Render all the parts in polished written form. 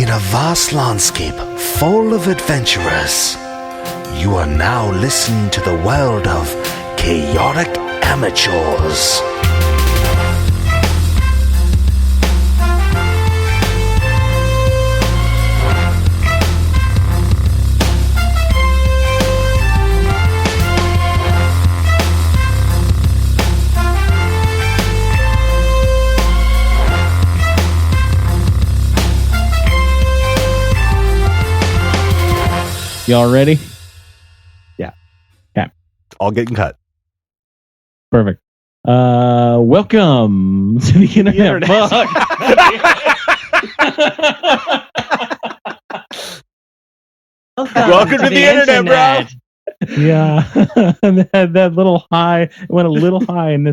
In a vast landscape full of adventurers, you are now listening to the world of chaotic amateurs. Y'all ready? Yeah. Okay. All getting cut. Perfect. Welcome to the internet. Fuck. Welcome to the internet, bro. Yeah. that little high, it went a little high, and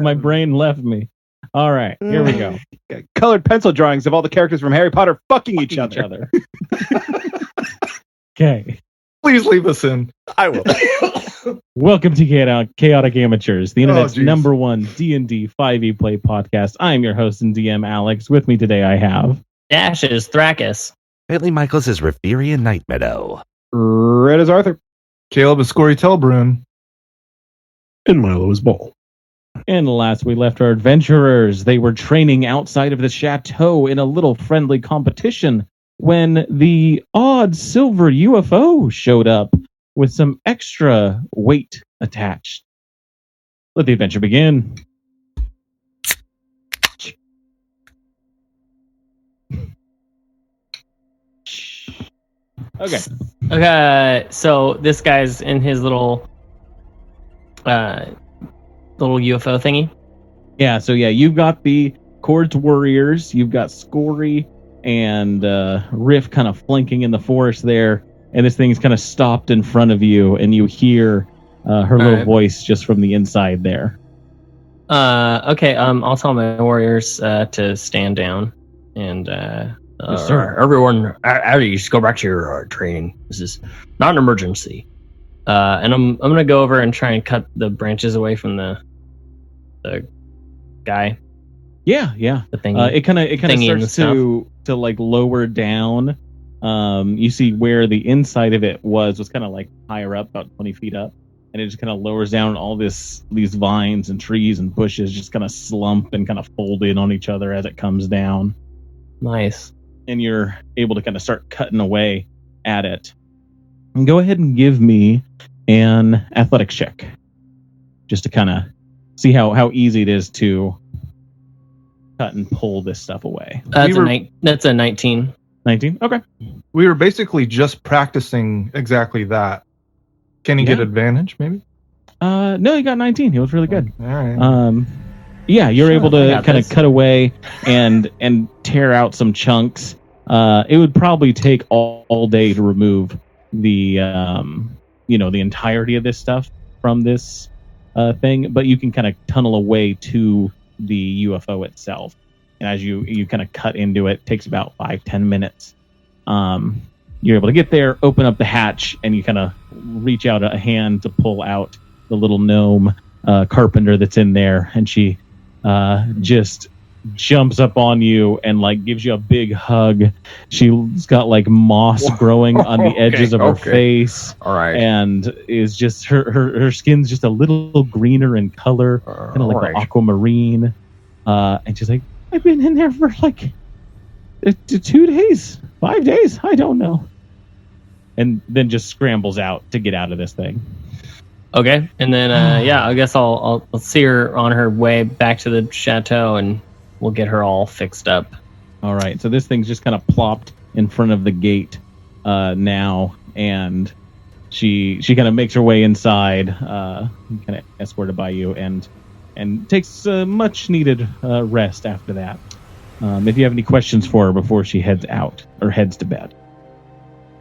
my brain left me. All right, here we go. Colored pencil drawings of all the characters from Harry Potter fucking each other. Okay. Please leave us in. I will. Welcome to Chaotic Amateurs, the internet's number one D&D 5e play podcast. I am your host and DM, Alex. With me today, I have Dash is Thrakus. Bentley Michaels is Reverian Night Meadow. Red is Arthur. Caleb is Scory Telbrun. And Milo is Ball. And last we left our adventurers. They were training outside of the chateau in a little friendly competition when the odd silver UFO showed up with some extra weight attached. Let the adventure begin. Okay, so this guy's in his little UFO thingy. Yeah, so you've got the Chords Warriors, you've got Scory and Riff kind of flanking in the forest there, and this thing's kind of stopped in front of you, and you hear her little voice just from the inside there. Okay, I'll tell my warriors to stand down, and Yes, sir. everyone, you just go back to your training. This is not an emergency. And I'm gonna go over and try and cut the branches away from the guy. Yeah. The thing. It kind of starts to like lower down. You see where the inside of it was kind of like higher up, about 20 feet up, and it just kind of lowers down. All these vines and trees and bushes just kind of slump and kind of fold in on each other as it comes down. Nice. And you're able to kind of start cutting away at it. And go ahead and give me an athletics check, just to kind of see how easy it is to cut and pull this stuff away. That's a 19. 19? Okay. We were basically just practicing exactly that. Can he get advantage, maybe? No, he got 19. He was really good. All right. You're able to kind of cut away and tear out some chunks. It would probably take all day to remove the the entirety of this stuff from this thing, but you can kind of tunnel away to the UFO itself. And as you kind of cut into it takes about 5-10 minutes. You're able to get there, open up the hatch, and you kind of reach out a hand to pull out the little gnome carpenter that's in there, and she just jumps up on you and like gives you a big hug. She's got like moss growing on the edges of her face. All right. And is just her skin's just a little greener in color, kind of like an aquamarine. And she's like, I've been in there for like 2 days, 5 days, I don't know. And then just scrambles out to get out of this thing. Okay, and then I guess I'll see her on her way back to the chateau, and we'll get her all fixed up. All right, so this thing's just kind of plopped in front of the gate now, and she kind of makes her way inside, kind of escorted by you, and takes much needed rest after that. If you have any questions for her before she heads out or heads to bed.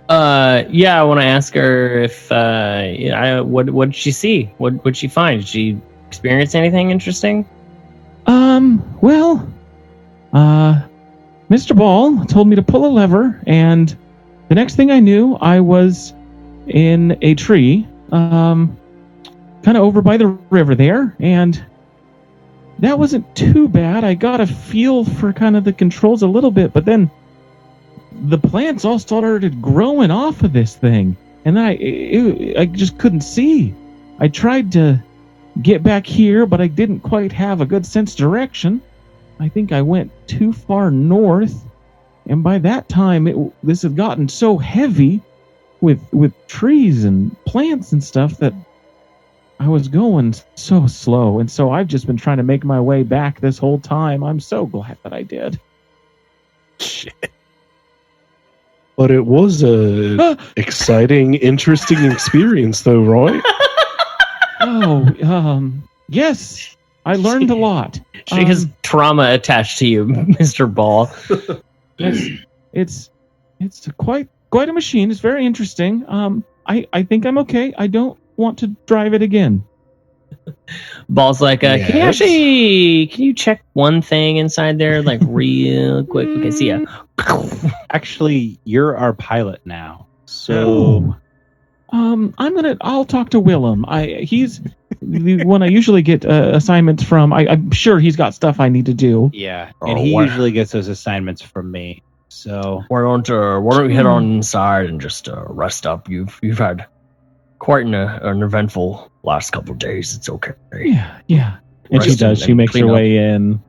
I want to ask her if what did she see? What did she find? Did she experience anything interesting? Mr. Ball told me to pull a lever, and the next thing I knew, I was in a tree, kind of over by the river there, and that wasn't too bad. I got a feel for kind of the controls a little bit, but then the plants all started growing off of this thing, and I just couldn't see. I tried to get back here, but I didn't quite have a good sense of direction. I think I went too far north, and by that time this had gotten so heavy with trees and plants and stuff that I was going so slow, and so I've just been trying to make my way back this whole time. I'm so glad that I did. Shit. But it was a exciting, interesting experience, though, Roy. Yes, I learned a lot. She has trauma attached to you, Mr. Ball. It's quite a machine. It's very interesting. I think I'm okay. I don't want to drive it again. Ball's like, can you check one thing inside there, like real quick? Okay, see ya. Actually, you're our pilot now. So, I'll talk to Willem. He's the one I usually get assignments from. I'm sure he's got stuff I need to do. yeah, and he usually gets those assignments from me. So, Why don't we head on inside and just rest up? You've had quite an eventful last couple of days. It's okay. Yeah. And she does. She makes her way in.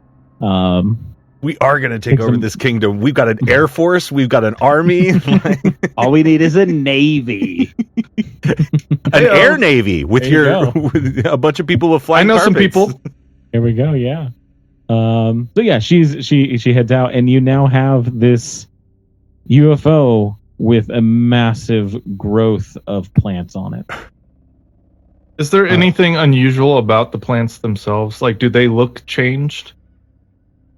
We are going to take over this kingdom. We've got an air force. We've got an army. all we need is a navy. An air navy with with a bunch of people with flying carpets. Some people. Here we go. Yeah. So yeah, she heads out, and you now have this UFO with a massive growth of plants on it. Is there anything unusual about the plants themselves? Like, do they look changed?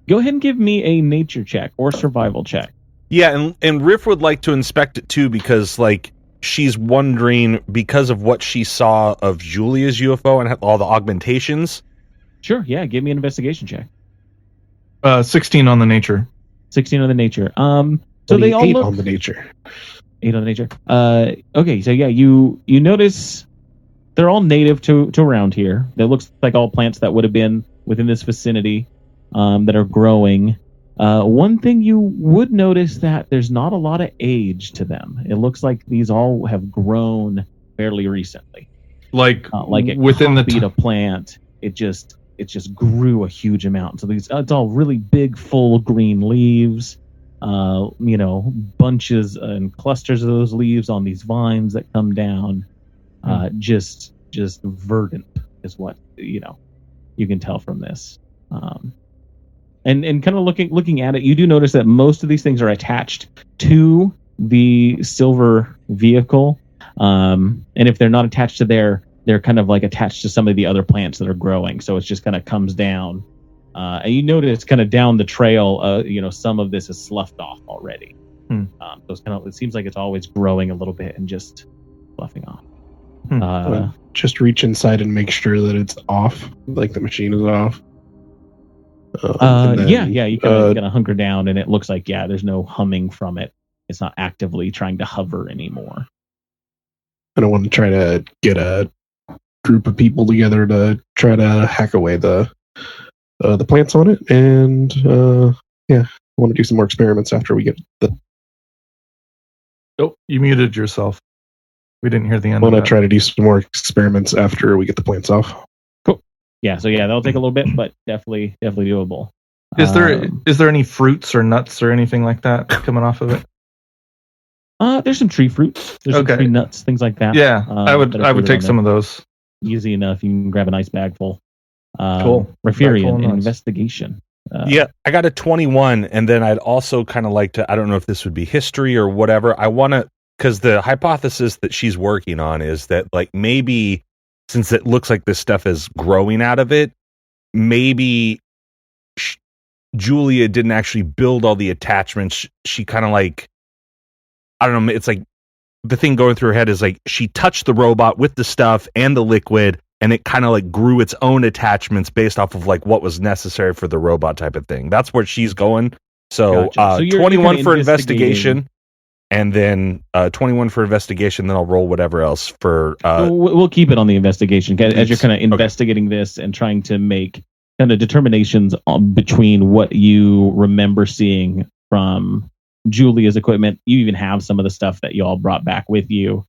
Go ahead and give me a nature check or survival check. Yeah, and Riff would like to inspect it too, because like she's wondering, because of what she saw of Julia's UFO and all the augmentations. Sure, yeah, give me an investigation check. 16 on the nature. 16 on the nature. So they all look on the nature. 8 on the nature. Okay, so yeah, you notice they're all native to around here. It looks like all plants that would have been within this vicinity that are growing. One thing you would notice that there's not a lot of age to them. It looks like these all have grown fairly recently. Like it within copied a plant, it just grew a huge amount. So it's all really big, full green leaves. Bunches and clusters of those leaves on these vines that come down. Just verdant is what you can tell from this. And kind of looking at it, you do notice that most of these things are attached to the silver vehicle. And if they're not attached to they're kind of like attached to some of the other plants that are growing. So it just kind of comes down. And you notice kind of down the trail, some of this is sloughed off already. So it's it seems like it's always growing a little bit and just sloughing off. Just reach inside and make sure that it's off, like the machine is off. You kind of hunker down, and it looks like there's no humming from it. It's not actively trying to hover anymore. I don't want to try to get a group of people together to try to hack away the plants on it, and I want to do some more experiments after we get the. Oh, you muted yourself. We didn't hear the end. I want to try to do some more experiments after we get the plants off. Cool. Yeah. So that'll take a little bit, but definitely doable. Is there any fruits or nuts or anything like that coming off of it? There's some tree fruits. There's some tree nuts, things like that. Yeah, I would take some of those. Easy enough. You can grab a nice bag full. Cool. Rafirian, investigation. I got a 21, and then I'd also kind of like to, I don't know if this would be history or whatever. I want to, because the hypothesis that she's working on is that, like, maybe since it looks like this stuff is growing out of it, maybe Julia didn't actually build all the attachments. She kind of like, I don't know, it's like the thing going through her head is like she touched the robot with the stuff and the liquid, and it kind of like grew its own attachments based off of like what was necessary for the robot type of thing. That's where she's going. So, gotcha. So 21 for investigation, and then 21 for investigation. Then I'll roll whatever else for. We'll keep it on the investigation as you're kind of investigating this and trying to make kind of determinations between what you remember seeing from Julia's equipment. You even have some of the stuff that y'all brought back with you.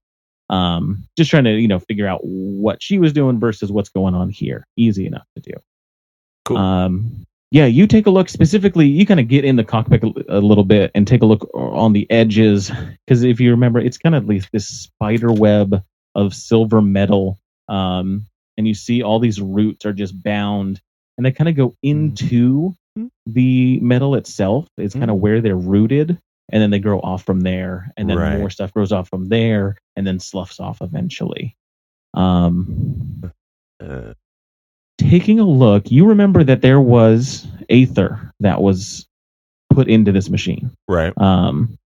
Just trying to, figure out what she was doing versus what's going on here. Easy enough to do. Cool. Yeah, you take a look specifically. You kind of get in the cockpit a little bit and take a look on the edges, because if you remember, it's kind of like this spider web of silver metal, and you see all these roots are just bound, and they kind of go into the metal itself. It's kind of where they're rooted, and then they grow off from there, and then more stuff grows off from there, and then sloughs off eventually. Taking a look, you remember that there was aether that was put into this machine. Right. And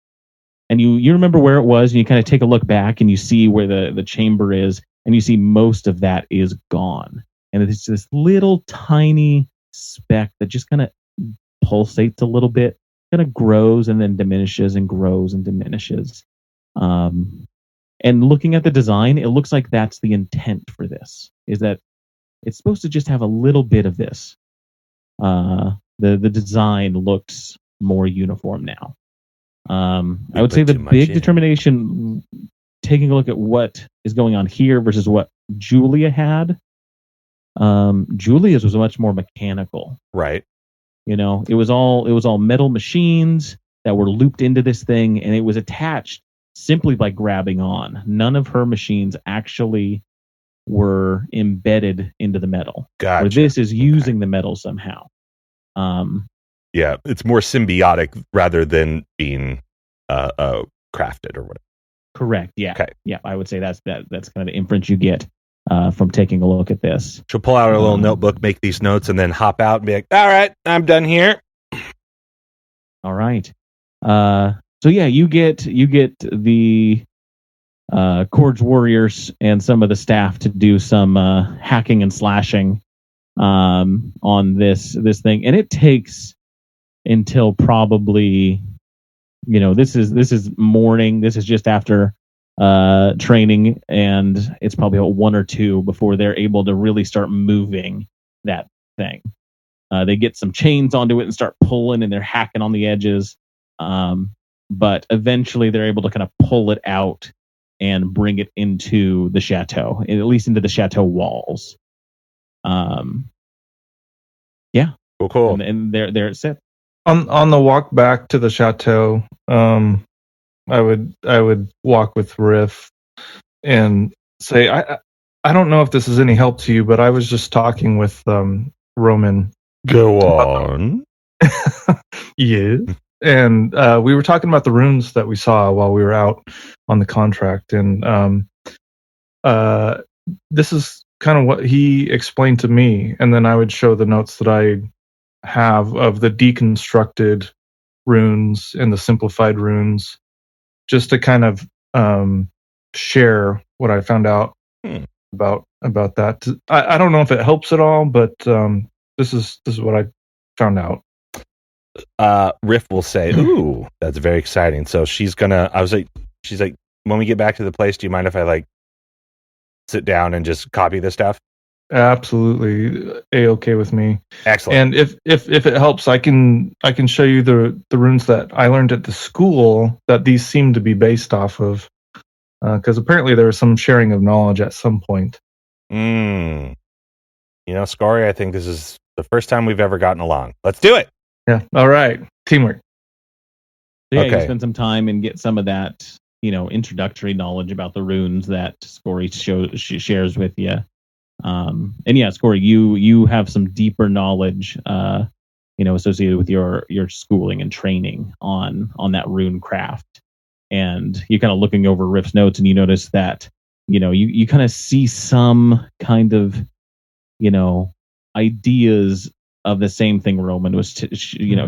you remember where it was, and you kind of take a look back and you see where the chamber is, and you see most of that is gone. And it's this little tiny speck that just kind of pulsates a little bit, kind of grows and then diminishes and grows and diminishes. And looking at the design, it looks like that's the intent for this, is that it's supposed to just have a little bit of this. The design looks more uniform now. I would say the big determination, taking a look at what is going on here versus what Julia had. Julia's was much more mechanical. Right. It was all metal machines that were looped into this thing, and it was attached simply by grabbing on. None of her machines actually were embedded into the metal. Gotcha. Or this is using the metal somehow. Yeah, it's more symbiotic rather than being crafted or whatever. Correct. Yeah. Okay. Yeah, I would say that's kind of the inference you get from taking a look at this. She'll pull out her little notebook, make these notes, and then hop out and be like, "All right, I'm done here." All right. So yeah, you get the Cords Warriors and some of the staff to do some hacking and slashing on this thing, and it takes until probably this is morning. This is just after training, and it's probably about 1 or 2 before they're able to really start moving that thing. They get some chains onto it and start pulling, and they're hacking on the edges. But eventually they're able to kind of pull it out and bring it into the chateau, at least into the chateau walls. Yeah. Cool. And there it sits. On the walk back to the chateau, I would walk with Riff and say, I don't know if this is any help to you, but I was just talking with Roman. Go on. Yeah. And we were talking about the runes that we saw while we were out on the contract. And this is kind of what he explained to me. And then I would show the notes that I have of the deconstructed runes and the simplified runes, just to kind of share what I found out about that. I don't know if it helps at all, but this is what I found out. Riff will say, "Ooh, that's very exciting." So she's like, "When we get back to the place, do you mind if I sit down and just copy this stuff?" Absolutely, A-okay with me. Excellent. And if it helps, I can show you the runes that I learned at the school that these seem to be based off of, because apparently there was some sharing of knowledge at some point. Scory, I think this is the first time we've ever gotten along. Let's do it. Yeah. All right. Teamwork. So yeah, Okay. you spend some time and get some of that, introductory knowledge about the runes that Scory shares with you. And yeah, Scory, you have some deeper knowledge, associated with your schooling and training on that rune craft. And you're kind of looking over Riff's notes, and you notice that, you kind of see some kind of, ideas of the same thing Roman was,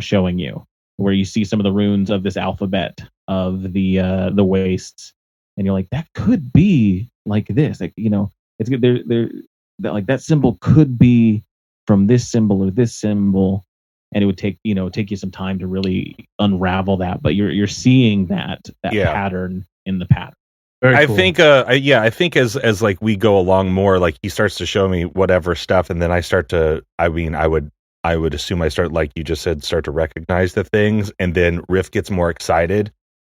showing you, where you see some of the runes of this alphabet of the wastes, and you're like, that could be like this, it's they're that symbol could be from this symbol or this symbol, and it would take you some time to really unravel that, but you're seeing that pattern in the pattern. Very cool. I think as like we go along more, like he starts to show me whatever stuff, and then I I would assume I start, like you just said, start to recognize the things, and then Riff gets more excited,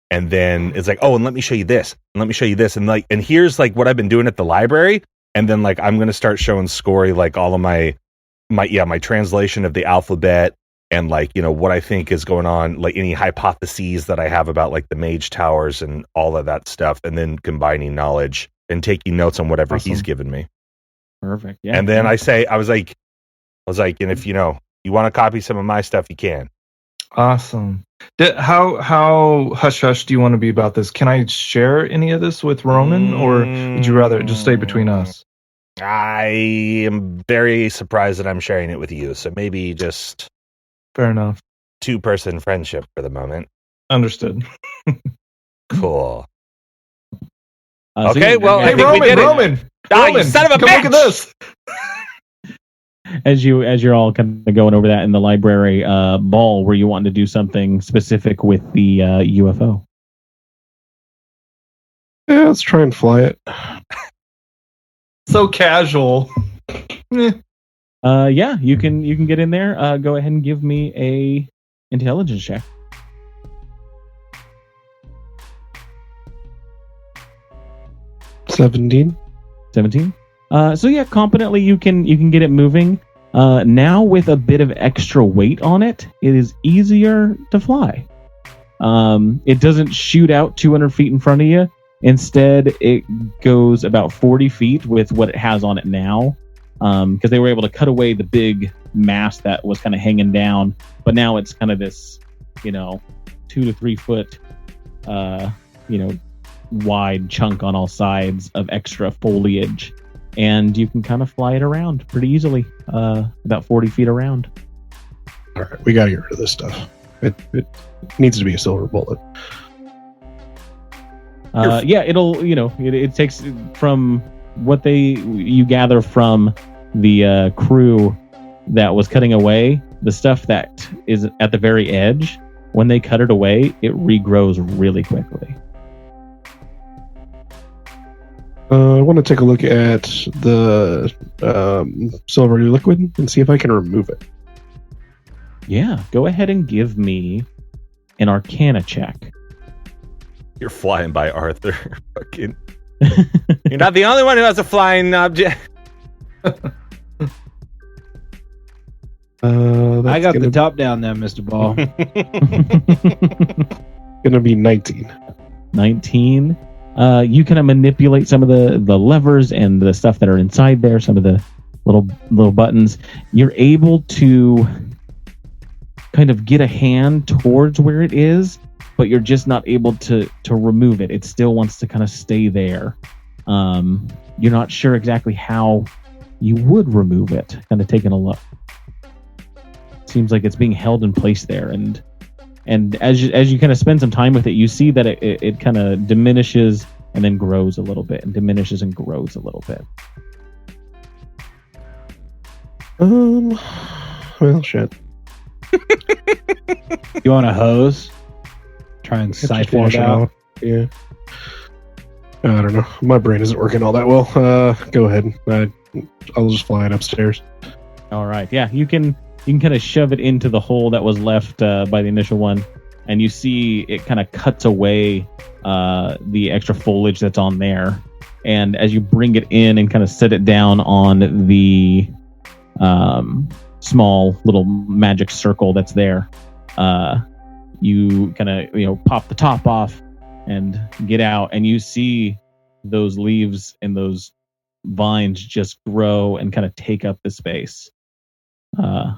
and then it's like, oh, and let me show you this, and let me show you this, and like, and here's like what I've been doing at the library, and then like I'm gonna start showing Scory like all of my translation of the alphabet, and like, you know, what I think is going on, like any hypotheses that I have about like the mage towers and all of that stuff, and then combining knowledge and taking notes on whatever he's given me. Perfect. Yeah. And then I was like, and if you want to copy some of my stuff, you can. Awesome. How hush hush do you want to be about this? Can I share any of this with Roman, or would you rather it just stay between us? I am very surprised that I'm sharing it with you, so maybe just Fair enough. 2-person friendship for the moment. Understood. Cool. Okay, well, I think Roman, we did Roman, it. Oh, Roman, you son of a come bitch! look at this. As you're all kind of going over that in the library, Ball, were you wanting to do something specific with the UFO? Yeah, let's try and fly it. So casual. Yeah, you can get in there. Go ahead and give me a intelligence check. 17. 17. So yeah, competently you can get it moving. Now with a bit of extra weight on it, it is easier to fly. It doesn't shoot out 200 feet in front of you. Instead, it goes about 40 feet with what it has on it now. Because they were able to cut away the big mast that was kind of hanging down, but now it's kind of this, 2 to 3 foot, wide chunk on all sides of extra foliage, and you can kind of fly it around pretty easily, about 40 feet around. All right, we got to get rid of this stuff. It needs to be a silver bullet. Yeah, it'll, it takes from what you gather from the crew that was cutting away the stuff that is at the very edge. When they cut it away, it regrows really quickly. I want to take a look at the silvery liquid and see if I can remove it. Yeah, go ahead and give me an Arcana check. You're flying by, Arthur. Fucking. You're not the only one who has a flying object. I got the top down there, Mr. Ball. Gonna be 19. 19. You kind of manipulate some of the levers and the stuff that are inside there, some of the little buttons. You're able to kind of get a hand towards where it is, but you're just not able to remove it. It still wants to kind of stay there. You're not sure exactly how you would remove it. Kind of taking a look. Seems like it's being held in place there, and as you kind of spend some time with it, you see that it kind of diminishes and then grows a little bit, and diminishes and grows a little bit. Well, shit. You want a hose? Try and siphon it out. Yeah. I don't know. My brain isn't working all that well. Go ahead. I'll just fly it upstairs. All right. Yeah, you can kind of shove it into the hole that was left by the initial one, and you see it kind of cuts away the extra foliage that's on there. And as you bring it in and kind of set it down on the small little magic circle that's there, you kind of pop the top off and get out, and you see those leaves and those vines just grow and kind of take up the space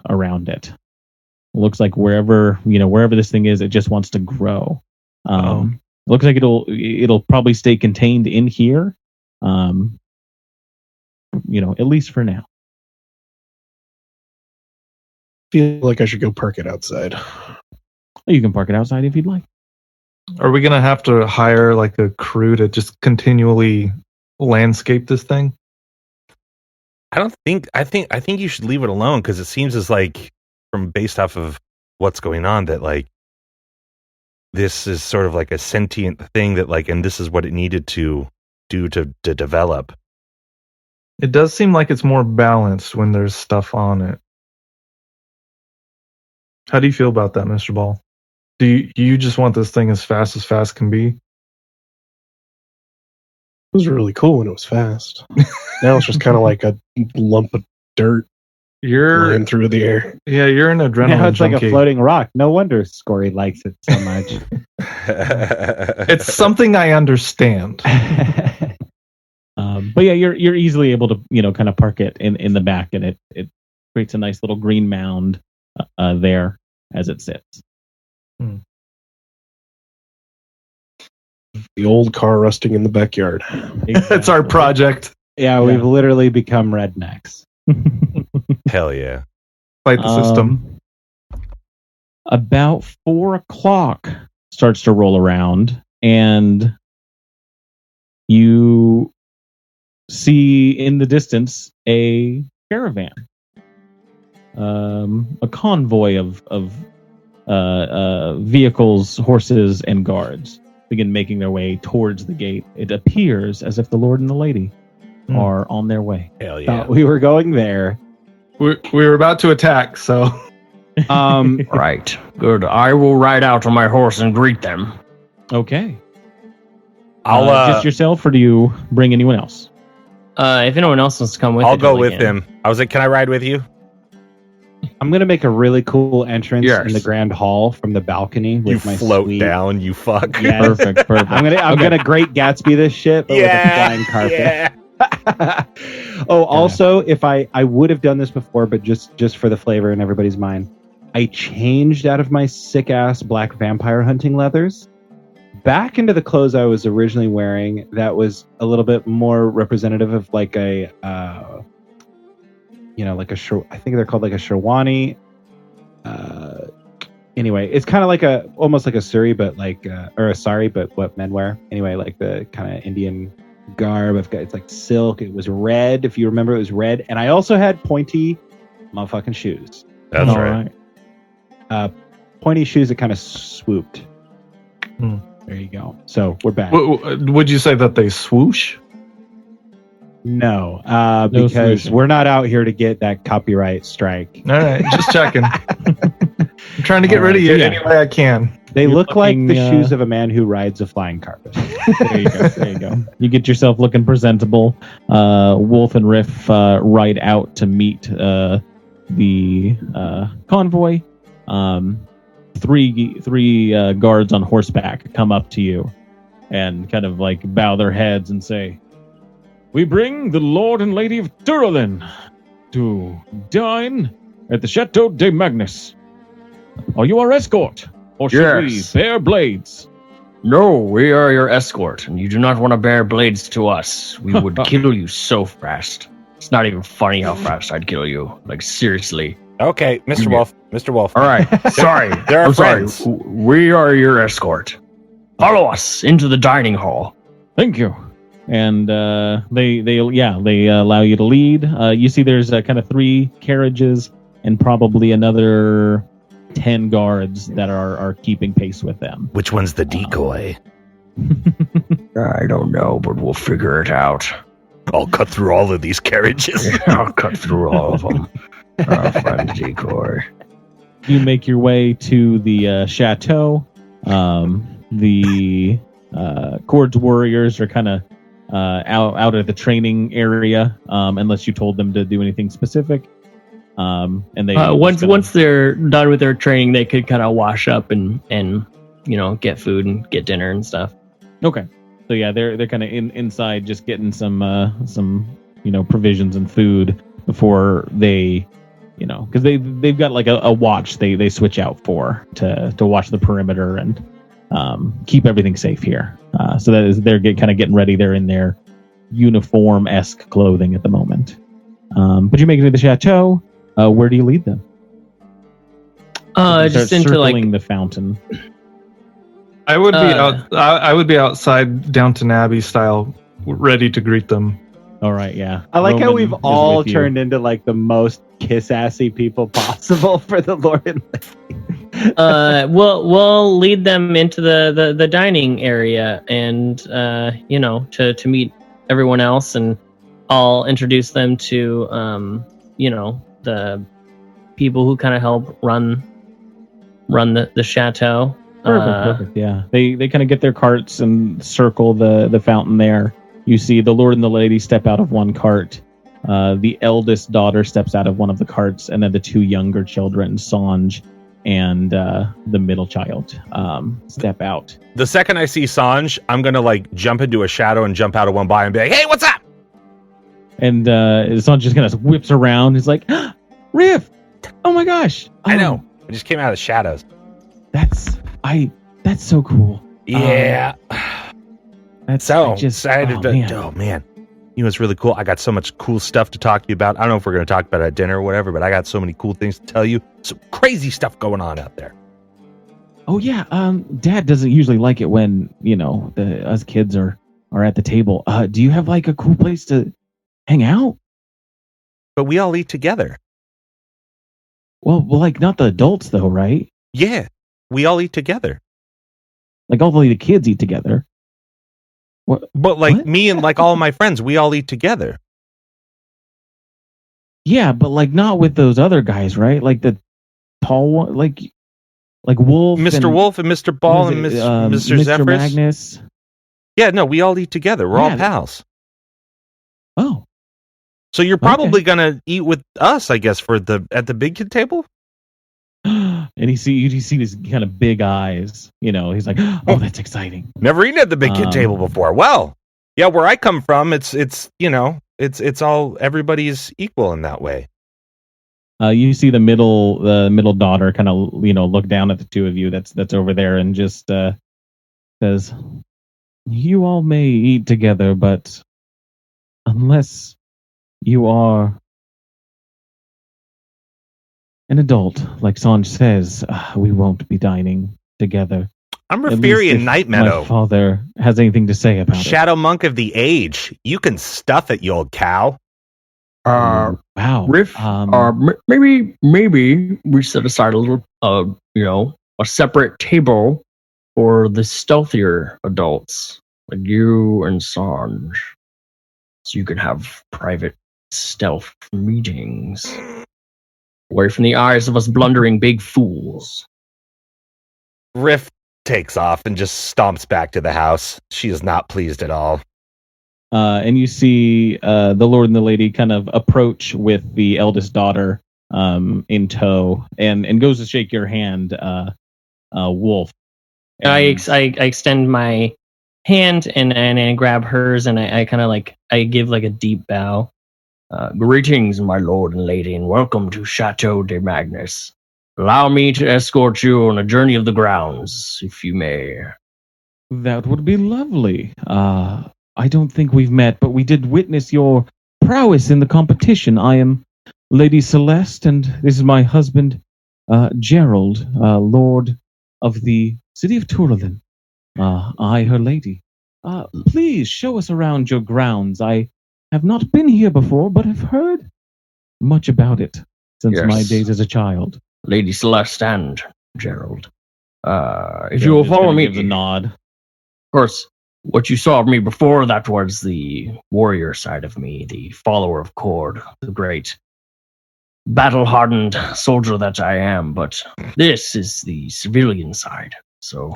around it. It looks like wherever this thing is, it just wants to grow. It looks like it'll probably stay contained in here, at least for now. Feel like I should go park it outside. You can park it outside if you'd like. Are we gonna have to hire like a crew to just continually landscape this thing? I think you should leave it alone, because it seems as like, from based off of what's going on, that like this is sort of like a sentient thing that like, and this is what it needed to do to develop. It does seem like it's more balanced when there's stuff on it. How do you feel about that, Mr. Ball? Do you just want this thing as fast can be? It was really cool when it was fast. Now it's just kind of like a lump of dirt You're flying through the air. Yeah, you're an adrenaline Now it's like junkie. a floating rock. No wonder Scory likes it so much. It's something I understand. But yeah, you're easily able to kind of park it in the back, and it creates a nice little green mound there as it sits. The old car rusting in the backyard. It's our project. Yeah, we've literally become rednecks. Hell yeah. Fight the system. About 4:00 starts to roll around, and you see in the distance a caravan, a convoy of vehicles, horses, and guards begin making their way towards the gate. It appears as if the Lord and the Lady are on their way. Hell yeah. Thought we were going there. We were about to attack, so Right. Good. I will ride out on my horse and greet them. Okay. I'll just yourself, or do you bring anyone else? If anyone else wants to come with, I'll you go totally with can. him. I was like, can I ride with you? I'm gonna make a really cool entrance Yes. in the grand hall from the balcony with You my float sweet... down, you fuck. Yes. Perfect. I'm gonna Great Gatsby this shit, but with a flying carpet. Yeah. Also, if I would have done this before, but just for the flavor in everybody's mind, I changed out of my sick ass black vampire hunting leathers back into the clothes I was originally wearing. That was a little bit more representative of like a, like I think they're called like a Sherwani. Anyway, it's kind of like almost like a sari, but like or a sari, but what men wear. Anyway, like the kind of Indian garb. It's like silk. It was red. If you remember, it was red. And I also had pointy motherfucking shoes. That's All right. Pointy shoes that kind of swooped. Hmm. There you go. So we're back. would you say that they swoosh? No, No because swooshing. we're not out here to get that copyright strike. All right, just checking. I'm trying to get rid of you any way I can. They You're look like looking, the shoes of a man who rides a flying carpet. There you go. There you go. You get yourself looking presentable. Wolf and Riff ride out to meet the convoy. Three guards on horseback come up to you and kind of like bow their heads and say, "We bring the Lord and Lady of Durlin to dine at the Chateau de Magnus. Are you our escort, or should Yes. we bear blades?" No, we are your escort, and you do not want to bear blades to us. We would kill you so fast. It's not even funny how fast I'd kill you. Like, seriously. Okay, Mr. Yeah. Wolf. Mr. Wolf. All right. Sorry. They're our I'm sorry. friends. We are your escort. Follow us into the dining hall. Thank you. And they allow you to lead. You see, there's kind of 3 carriages and probably another 10 guards that are keeping pace with them. Which one's the decoy? I don't know, but we'll figure it out. I'll cut through all of these carriages. I'll cut through all of them. Friend decoy. You make your way to the chateau. The Cord's warriors are kind of out at the training area, unless you told them to do anything specific. And they Once they're done with their training, they could kind of wash up and get food and get dinner and stuff. Okay. So yeah, they're kind of inside just getting some provisions and food before they, because they've got like a watch they switch out for to watch the perimeter and keep everything safe here. So that is they're getting ready. They're in their uniform-esque clothing at the moment. But you make it to the chateau. Where do you lead them? Just into circling like the fountain. I would be I would be outside Downton Abbey style, ready to greet them. All right, yeah. I like how Roman we've is all with you. turned into like the most kiss-assy people possible for the Lord and Lady. we'll lead them into the dining area and to meet everyone else, and I'll introduce them to the people who kind of help run run the chateau. Perfect. Yeah, they kind of get their carts and circle the fountain there. You see the Lord and the Lady step out of one cart. The eldest daughter steps out of one of the carts, and then the two younger children, Sanj and the middle child, step out. The second I see Sanj, I'm gonna like jump into a shadow and jump out of one by and be like, "Hey, what's up?" And Sanj just kind of whips around. He's like, "Riff! Oh my gosh! I know. I just came out of the shadows. That's so cool. Yeah. That's So I just, excited oh, to. man. Oh man, you know what's really cool? I got so much cool stuff to talk to you about. I don't know if we're going to talk about it at dinner or whatever, but I got so many cool things to tell you. Some crazy stuff going on out there. Oh yeah. Dad doesn't usually like it when us kids are at the table. Do you have like a cool place to hang out? But we all eat together. Well, like not the adults though, right? Yeah, we all eat together. Like all the kids eat together. But like What? me and like all of my friends, we all eat together. Yeah, but like not with those other guys, right? Like the tall one, like Wolf, Mr. Wolf and Mr. Ball and Mr. Mr. Zephyrus. Magnus. Yeah, no, we all eat together. We're all Yeah. pals. Oh, So you're probably gonna eat with us, I guess, at the big kid table. and you see these kind of big eyes. He's like, oh, that's exciting. Never eaten at the big kid table before. Well, yeah, where I come from, it's all everybody's equal in that way. You see the middle daughter kind of look down at the two of you that's over there and just says, "You all may eat together, but unless you are an adult, like Sanj says, we won't be dining together." I'm At Rafiri least and if Night Meadow, my father has anything to say about Shadow Monk of the Age. You can stuff it, you old cow. it. Wow. Riff, maybe we set aside a little, a separate table for the stealthier adults like you and Sanj, so you can have private stealth meetings away from the eyes of us blundering big fools. Riff takes off and just stomps back to the house. She is not pleased at all. And you see the Lord and the Lady kind of approach with the eldest daughter in tow, and goes to shake your hand, Wolf. And I extend my hand and I grab hers, and I kind of I give like a deep bow. Greetings, my lord and lady, and welcome to Chateau de Magnus. Allow me to escort you on a journey of the grounds, if you may. That would be lovely. I don't think we've met, but we did witness your prowess in the competition. I am Lady Celeste, and this is my husband, Gerald, Lord of the City of Turlin. I, her lady. Please show us around your grounds. I have not been here before, but have heard much about it since my days as a child. Lady Celeste and Gerald. If you will follow me. Gives a nod. Of course, what you saw of me before, that was the warrior side of me, the follower of Cord, the great battle-hardened soldier that I am. But this is the civilian side. So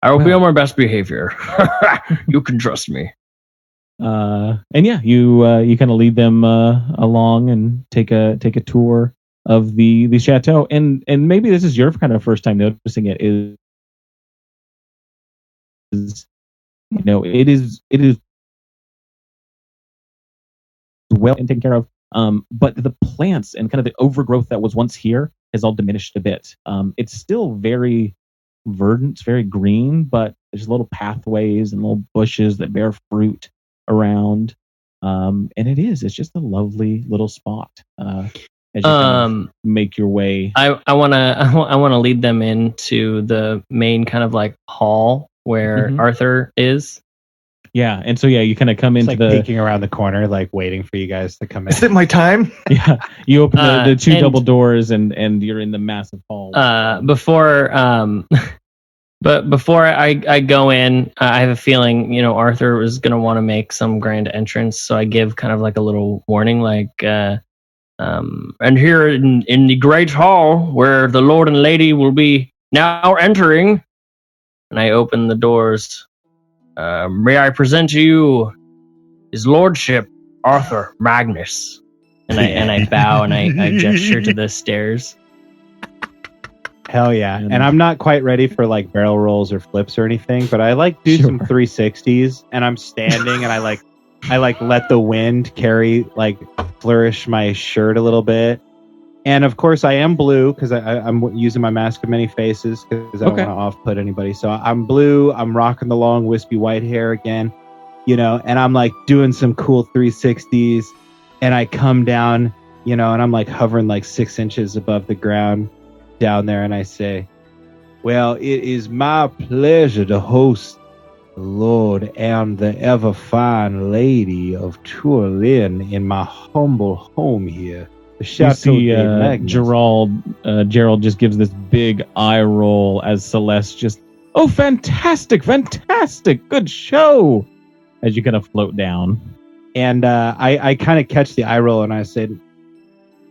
I will be on my best behavior. You can trust me. And yeah, you kind of lead them along and take a tour of the chateau, and maybe this is your kind of first time noticing it. It is well and taken care of, but the plants and kind of the overgrowth that was once here has all diminished a bit. It's still very verdant, very green, but there's little pathways and little bushes that bear fruit around, and it's just a lovely little spot. As you kind of make your way, I wanna lead them into the main kind of like hall where Arthur is. Yeah, and so you kind of come into the peeking around the corner, like waiting for you guys to come in. Is it my time? Yeah, you open the two double doors, and you're in the massive hall. But before I go in, I have a feeling, Arthur was going to want to make some grand entrance. So I give kind of like a little warning, like, And here in the great hall where the Lord and Lady will be now entering, and I open the doors. May I present to you His Lordship Arthur Magnus? And I bow and I gesture to the stairs. Hell yeah. And I'm not quite ready for like barrel rolls or flips or anything, but I like do some 360s, and I'm standing and I let the wind flourish my shirt a little bit. And of course I am blue because I'm using my mask of many faces because I don't want to off-put anybody. So I'm blue, I'm rocking the long wispy white hair again, and I'm like doing some cool 360s, and I come down, and I'm like hovering like 6 inches above the ground down there, and I say, well, it is my pleasure to host the Lord and the ever fine Lady of Tourlin in my humble home here, the Chateau de Magnus. Gerald just gives this big eye roll as Celeste just, oh, fantastic, good show, as you kind of float down. And I kind of catch the eye roll, and I said,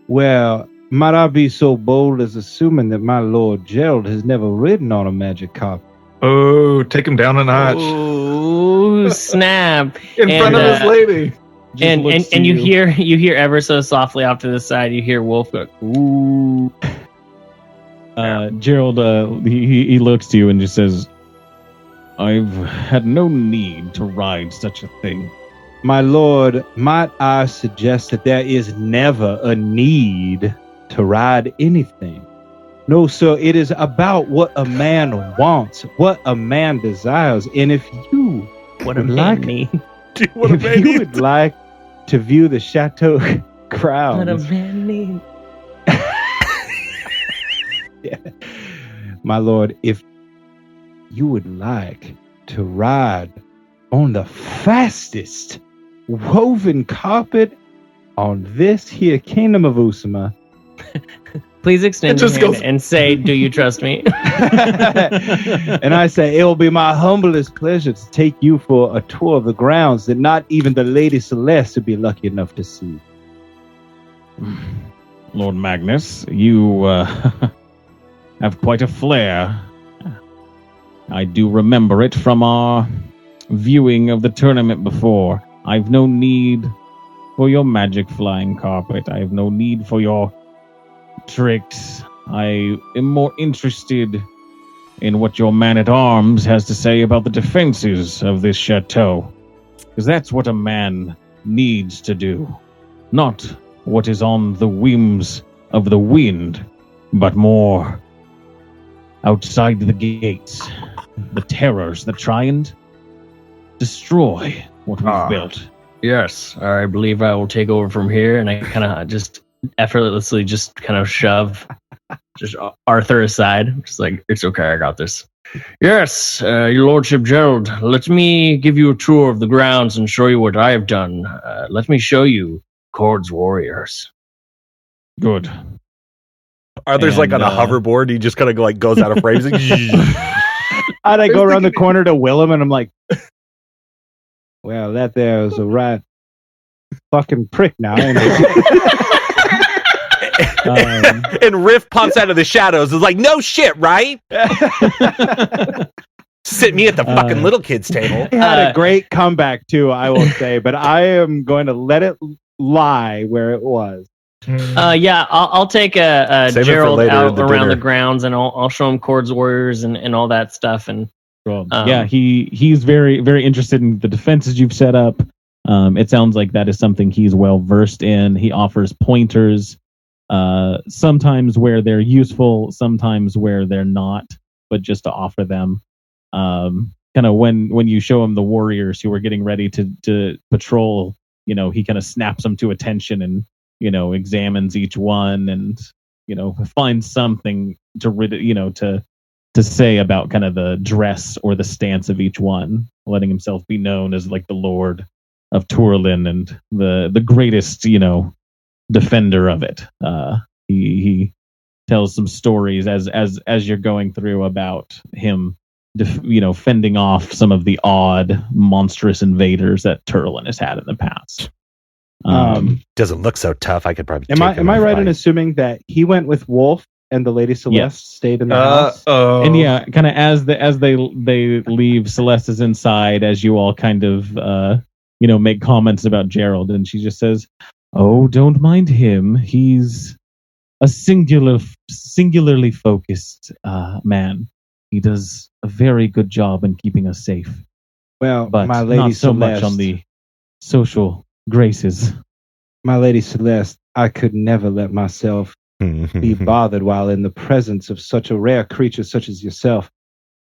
well, might I be so bold as assuming that my Lord Gerald has never ridden on a magic carpet? Oh, take him down a notch. Oh, snap. In front of his lady. And you hear ever so softly off to the side, you hear Wolf go, ooh. Gerald, he looks to you and just says, I've had no need to ride such a thing. My lord, might I suggest that there is never a need to ride anything? No, sir, it is about what a man wants, what a man desires. And if you would like to view the chateau grounds, what a man needs. Yeah. My lord, if you would like to ride on the fastest woven carpet on this here kingdom of Usama, please extend your hand and say, do you trust me? And I say, it will be my humblest pleasure to take you for a tour of the grounds that not even the Lady Celeste would be lucky enough to see. Lord Magnus, you have quite a flair. I do remember it from our viewing of the tournament before. I've no need for your magic flying carpet. I have no need for your tricks. I am more interested in what your man-at-arms has to say about the defenses of this chateau. Because that's what a man needs to do. Not what is on the whims of the wind, but more outside the gates. The terrors that try and destroy what we've built. Yes, I believe I will take over from here, and I kind of just effortlessly just kind of shove just Arthur aside. Just like, it's okay, I got this. Yes, your lordship Gerald, let me give you a tour of the grounds and show you what I have done. Let me show you Cord's Warriors. Good. Arthur's like on a hoverboard. He just kind of like goes out of frame. And I go around the corner to Willem, and I'm like, well, that there is a right fucking prick now. And Riff pops out of the shadows. Is like, no shit, right? Sit me at the fucking little kids table. He had a great comeback too, I will say, but I am going to let it lie where it was. Yeah, I'll take Gerald out around the grounds, and I'll show him Cord's Warriors and all that stuff. And yeah, he's very, very interested in the defenses you've set up. It sounds like that is something he's well versed in. He offers pointers, sometimes where they're useful, sometimes where they're not, but just to offer them. Kind of when you show him the warriors who are getting ready to patrol, he kind of snaps them to attention and examines each one and finds something to say about kind of the dress or the stance of each one, letting himself be known as like the Lord of Tourlin and the greatest defender of it. He tells some stories as you're going through about him fending off some of the odd monstrous invaders that Tourlin has had in the past. Doesn't look so tough. I could probably. Am I right in assuming that he went with Wolf and the Lady Celeste stayed in the house? And yeah, kind of as they leave, Celeste is inside as you all kind of make comments about Gerald, and she just says, "Oh, don't mind him. He's a singularly focused man. He does a very good job in keeping us safe. Well, But my Lady not so Celeste, much on the social graces." my Lady Celeste, I could never let myself be bothered while in the presence of such a rare creature such as yourself.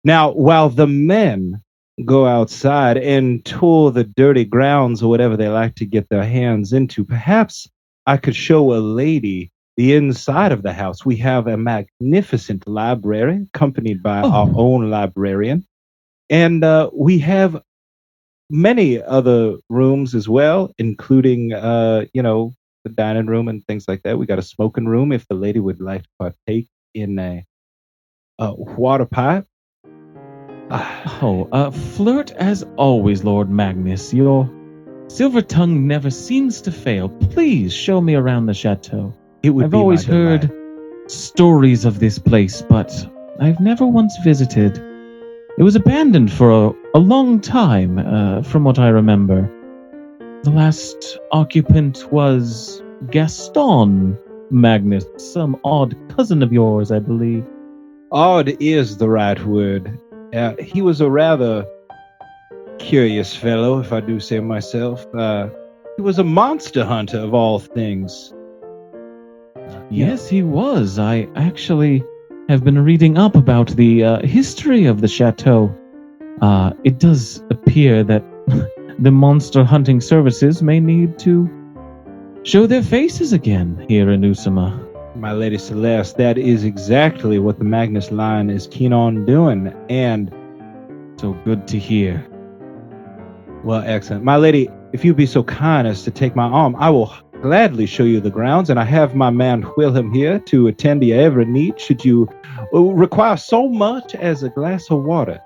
Now, while the men go outside and tour the dirty grounds or whatever they like to get their hands into, perhaps I could show a lady the inside of the house. We have a magnificent library accompanied by our own librarian. And we have many other rooms as well, including, the dining room and things like that. We got a smoking room if the lady would like to partake in a water pipe. Flirt as always, Lord Magnus. Your silver tongue never seems to fail. Please show me around the chateau. I've always heard stories of this place, but I've never once visited. It was abandoned for a long time, from what I remember. The last occupant was Gaston Magnus, some odd cousin of yours, I believe. Odd is the right word. He was a rather curious fellow, if I do say myself. He was a monster hunter of all things. Yes, he was. I actually have been reading up about the history of the chateau. It does appear that the monster hunting services may need to show their faces again here in Usama. My Lady Celeste, that is exactly what the Magnus line is keen on doing, and so good to hear. Well, excellent. My lady, if you'd be so kind as to take my arm, I will gladly show you the grounds, and I have my man Wilhelm here to attend to your every need should you require so much as a glass of water.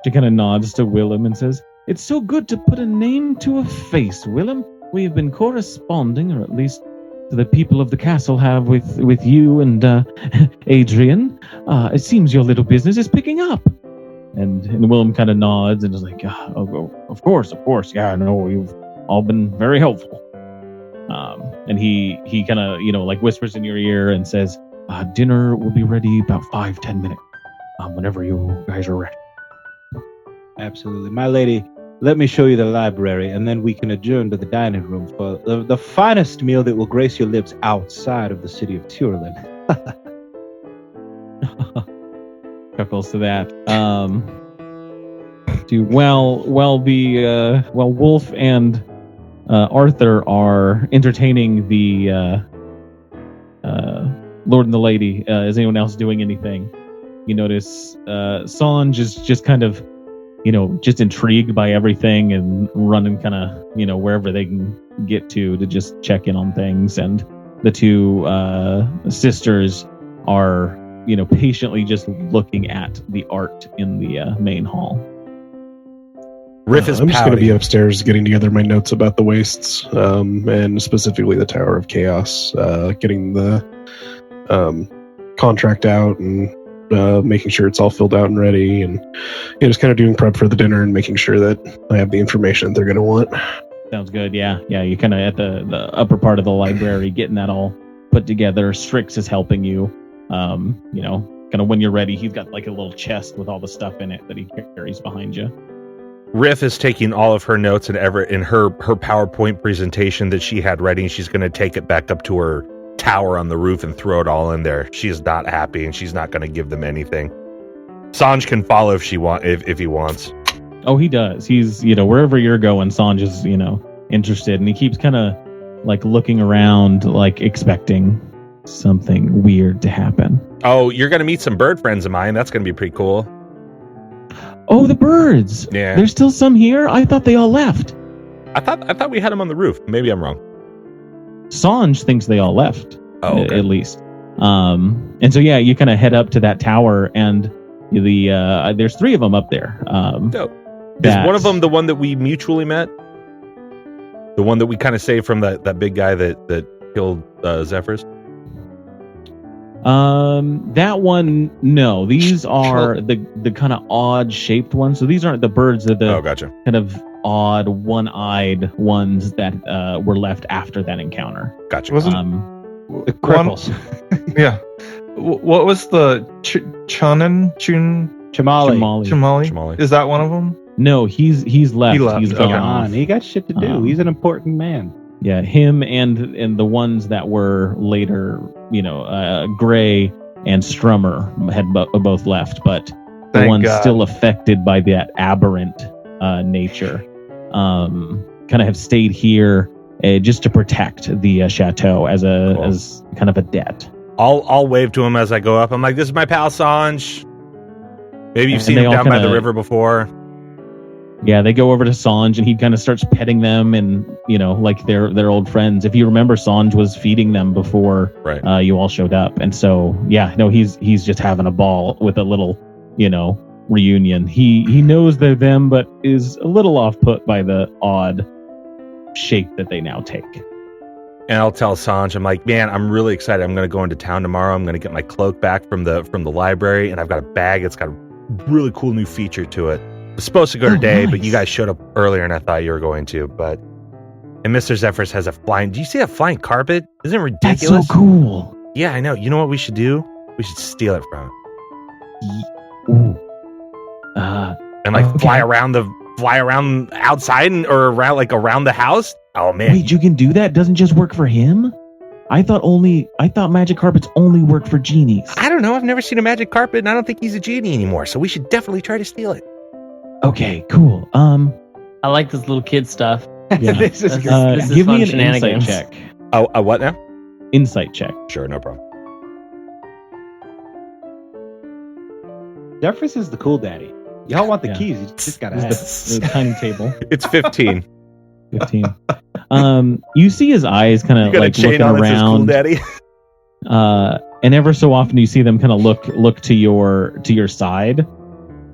She kind of nods to Willem and says, "It's so good to put a name to a face, Willem. We have been corresponding, or at least the people of the castle have, with you and Adrian. It seems your little business is picking up." And Willem kind of nods and is like, of course. Yeah, no, you've all been very helpful. And he kind of, whispers in your ear and says, dinner will be ready about 5-10 minutes, whenever you guys are ready. Absolutely. My lady, let me show you the library, and then we can adjourn to the dining room for the finest meal that will grace your lips outside of the city of Turlin. Chuckles to that. While Wolf and Arthur are entertaining the Lord and the Lady, is anyone else doing anything? You notice Sanj is just kind of, just intrigued by everything and running kind of, wherever they can get to just check in on things. And the two sisters are, patiently just looking at the art in the main hall. Riff is I'm just going to pouty. be upstairs getting together my notes about the wastes, and specifically the Tower of Chaos, getting the contract out and making sure it's all filled out and ready, and just kind of doing prep for the dinner and making sure that I have the information that they're going to want. Sounds good. Yeah. You're kind of at the upper part of the library getting that all put together. Strix is helping you. Kind of when you're ready, he's got like a little chest with all the stuff in it that he carries behind you. Riff is taking all of her notes and in her PowerPoint presentation that she had ready, and she's going to take it back up to her tower on the roof and throw it all in there. She is not happy, and she's not going to give them anything. Sanj can follow if he wants. Oh, he does. He's, wherever you're going, Sanj is, interested, and he keeps kind of like looking around, like expecting something weird to happen. Oh, you're going to meet some bird friends of mine. That's going to be pretty cool. Oh, the birds. Yeah. There's still some here? I thought they all left. I thought we had them on the roof. Maybe I'm wrong. Sanj thinks they all left. Oh, okay. At least. And so, yeah, you kind of head up to that tower, and there's 3 of them up there. Dope. Is one of them the one that we mutually met? The one that we kind of saved from that big guy that killed Zephyrs? That one, no. These are the kind of odd shaped ones. So these aren't the birds, they're the gotcha. kind of odd one-eyed ones that were left after that encounter. Gotcha. Wasn't The cripples. yeah. What was the Chun Chamali. Chamali? Is that one of them? No, he's left. He left. He's Okay. gone off. He got shit to do. He's an important man. Yeah, him and the ones that were later, Gray and Strummer had both left, but the Thank ones God. still affected by that aberrant nature kind of have stayed here just to protect the chateau as as kind of a debt. I'll wave to him as I go up. I'm like, this is my pal Sanj. Maybe you've And seen they him all down by the kinda- river before. Yeah, they go over to Sanj and he kind of starts petting them and, like they're old friends. If you remember, Sanj was feeding them before Right. you all showed up. And so, yeah, no, he's just having a ball with a little, reunion. He knows they're them, but is a little off put by the odd shape that they now take. And I'll tell Sanj, I'm like, man, I'm really excited. I'm going to go into town tomorrow. I'm going to get my cloak back from the library, and I've got a bag. It's got a really cool new feature to it. I was supposed to go today, but nice. you guys showed up earlier, and I thought you were going to. And Mr. Zephyrs has a flying. Do you see that flying carpet? Isn't it That's ridiculous? so cool. Yeah, I know. You know what we should do? We should steal it from him Ooh. and like Okay. fly around outside or around the house. Oh man, Wait, you can do that? Doesn't just work for him? I thought magic carpets only work for genies. I don't know. I've never seen a magic carpet, and I don't think he's a genie anymore. So we should definitely try to steal it. Okay, cool. I like this little kid stuff. Yeah. This is This is Give fun me an insight shenanigans. check. Oh, what now? Insight check. Sure, no problem. Jeffress is the cool daddy. Y'all want the Yeah. keys? You just gotta This ask. the tiny table. It's 15. 15. You see his eyes kind You of got like a chain looking on that says "Cool around, Daddy." and ever so often you see them kind of look to your side,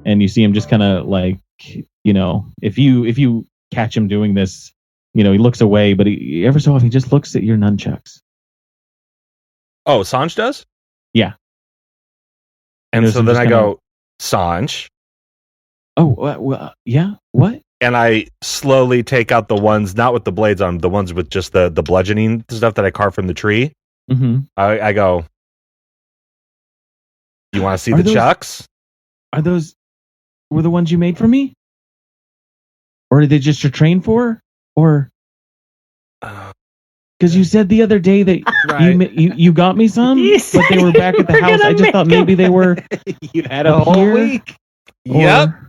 and you see him just kind of like, if you catch him doing this, he looks away, but he ever so often he just looks at your nunchucks. Oh, Sanj does? Yeah. And There's so some then just I kinda- go, Sanj, Oh, yeah. What? and I slowly take out the ones, not with the blades on, the ones with just the bludgeoning stuff that I carved from the tree. Mm-hmm. I go, you want to see Are the those- chucks? Were the ones you made for me, or are they just your train for, or? Because you said the other day that you got me some, You but they were back at the said you were house. I gonna just thought make maybe they were You had a up whole here, week. Yep. or-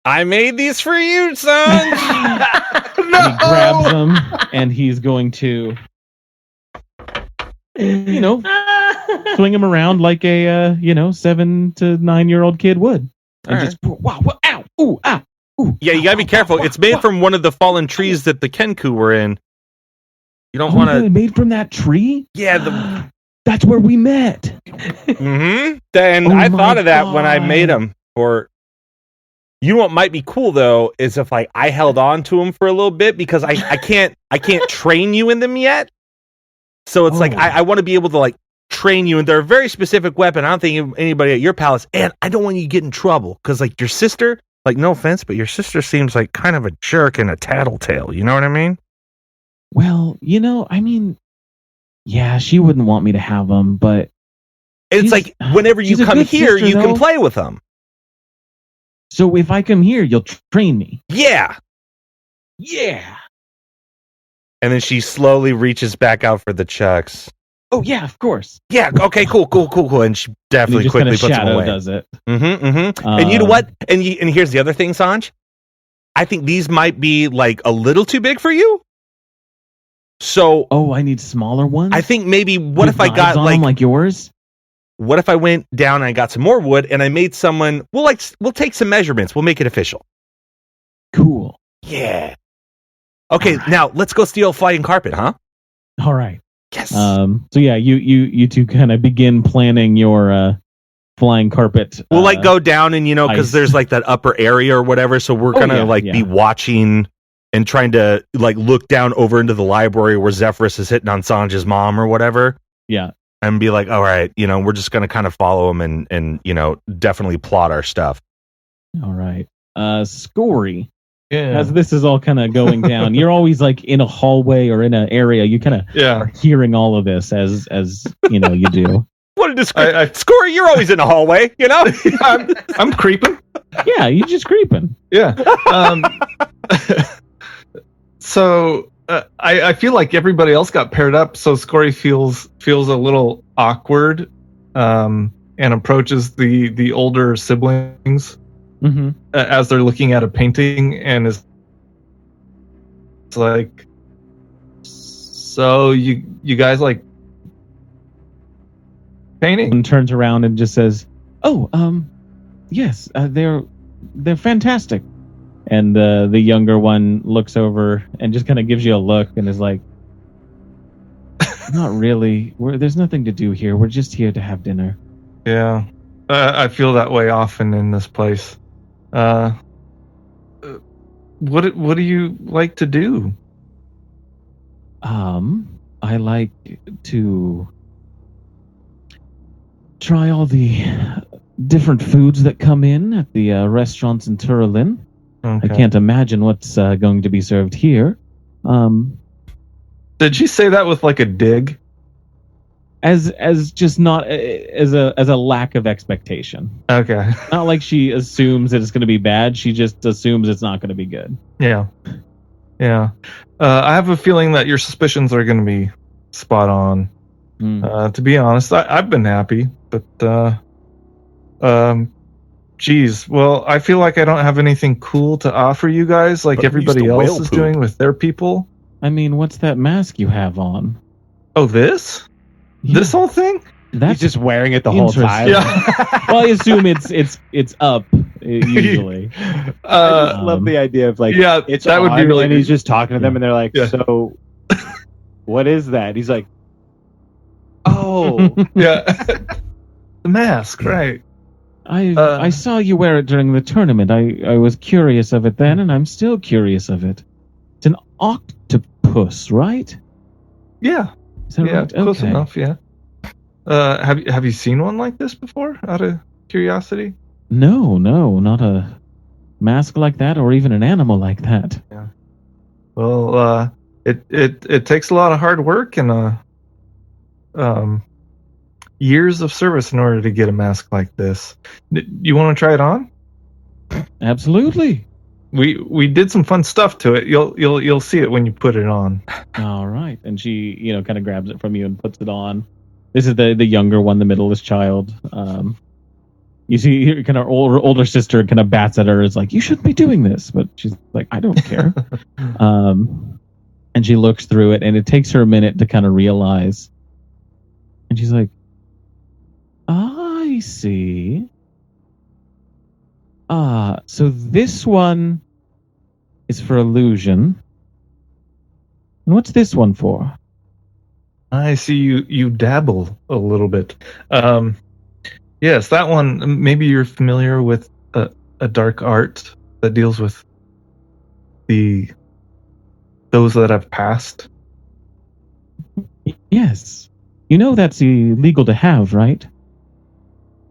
I made these for you, Sanj. And he grabs them and he's going to, swing them around like a 7 to 9 year old kid would, and All just wow, ow, ooh, ah, ooh. Yeah, you gotta be careful. It's made from one of the fallen trees that the Kenku were in. You don't want Oh, to. made from that tree. Yeah, That's where we met. mm-hmm. And Oh I my thought of that when I God. made them. Or, you know what might be cool though is if I held on to them for a little bit because I can't train you in them yet. So it's like Oh. I want to be able to like train you, and they're a very specific weapon. I don't think anybody at your palace, and I don't want you to get in trouble because like your sister, like no offense, but your sister seems like kind of a jerk and a tattletale. You know what I mean? Well, I mean, yeah, she wouldn't want me to have them, but It's She's- like whenever you she's a come good here, sister, you can though. play with them. so if I come here, you'll train me. Yeah. Yeah. And then she slowly reaches back out for the chucks. Oh yeah, of course. Yeah. Okay. Cool. And she And he definitely just quickly kinda puts them shadow away. does it. And you know what? And here's the other thing, Sanj. I think these might be like a little too big for you. So Oh, I need smaller ones. I think maybe what With if I knives got on 'em like yours? what if I went down and I got some more wood and I made someone? We'll take some measurements. We'll make it official. Cool. Yeah. Okay. All right. Now let's go steal flying carpet, huh? All right. Yes. So yeah, you two kind of begin planning your flying carpet. We'll like go down and because ice. there's like that upper area or whatever. So we're Oh, gonna yeah, be yeah. watching and trying to like look down over into the library where Zephyrus is hitting on Sanj's mom or whatever. Yeah. And be like, all right, we're just going to kind of follow him and definitely plot our stuff. All right. Scory. Yeah. As this is all kind of going down, you're always like in a hallway or in an area. You kind of are hearing all of this as you do. What a description. Scory, you're always in a hallway, I'm creeping. Yeah, you're just creeping. Yeah. So I feel like everybody else got paired up, so Scory feels a little awkward, and approaches the older siblings as they're looking at a painting, and is like, "So you guys like painting?" And turns around and just says, "Oh, yes, they're fantastic." And the younger one looks over and just kind of gives you a look and is like, "Not really. There's nothing to do here. We're just here to have dinner." Yeah, I feel that way often in this place. What do you like to do? I like to try all the different foods that come in at the restaurants in Turlin. Okay. I can't imagine what's going to be served here. Did she say that with like a dig? As just not as a lack of expectation. Okay. Not like she assumes that it's going to be bad. She just assumes it's not going to be good. Yeah. Yeah. I have a feeling that your suspicions are going to be spot on. To be honest, I've been happy, but geez, well, I feel like I don't have anything cool to offer you guys like everybody else is doing with their people. I mean, what's that mask you have on? Oh, this? Yeah. This whole thing? He's just wearing it the whole time. Yeah. Well, I assume it's up usually. I just love the idea of like, yeah, it's that on, would be really. and he's just talking to them, and they're like, Yeah. "So, what is that?" He's like, "Oh, Yeah. The mask, right? I saw you wear it during the tournament. I was curious of it then, and I'm still curious of it. It's an octopus, right? Yeah. Is that Yeah, right? close Okay. enough. Yeah. Have you seen one like this before? Out of curiosity. No, not a mask like that, or even an animal like that. Well, it takes a lot of hard work and years of service in order to get a mask like this. You want to try it on? Absolutely. We did some fun stuff to it. You'll see it when you put it on. All right. And she, kind of grabs it from you and puts it on. This is the younger one, the middlest child. You see your kind of older sister kind of bats at her. Is like, you shouldn't be doing this. But she's like, I don't care. And she looks through it, and it takes her a minute to kind of realize. And she's like, I see. So this one is for illusion. And what's this one for? I see you dabble a little bit. Yes, that one. Maybe you're familiar with a dark art that deals with those that have passed. Yes. That's illegal to have, right?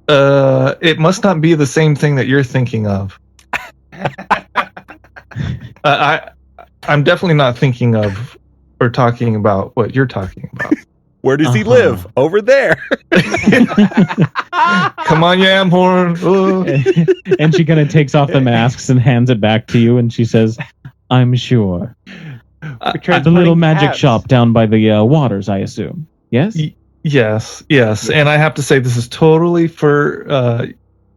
It must not be the same thing that you're thinking of. I'm definitely not thinking of or talking about what you're talking about. Where does he live? Over there. Come on, Jamhorn. And she kind of takes off the masks and hands it back to you, and she says, I'm sure. The little magic shop down by the waters, I assume. Yes? Yes. And I have to say, this is totally for,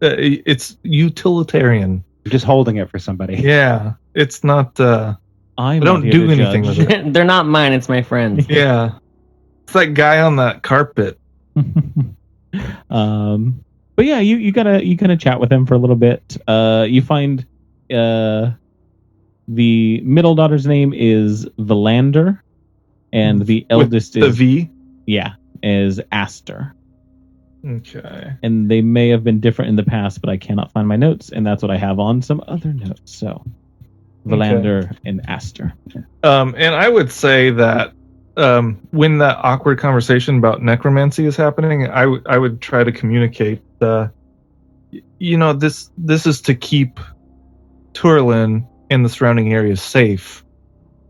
it's utilitarian. I'm just holding it for somebody." Yeah. It's not, I don't do anything with it. They're not mine, it's my friends. Yeah. It's that guy on that carpet. But yeah, you gotta chat with him for a little bit. You find the middle daughter's name is Valander, and the eldest with the is V. Yeah, is Aster. Okay. And they may have been different in the past, but I cannot find my notes, and that's what I have on some other notes. So Valander and Aster. And I would say that when that awkward conversation about necromancy is happening, I would try to communicate this is to keep Turlin and the surrounding areas safe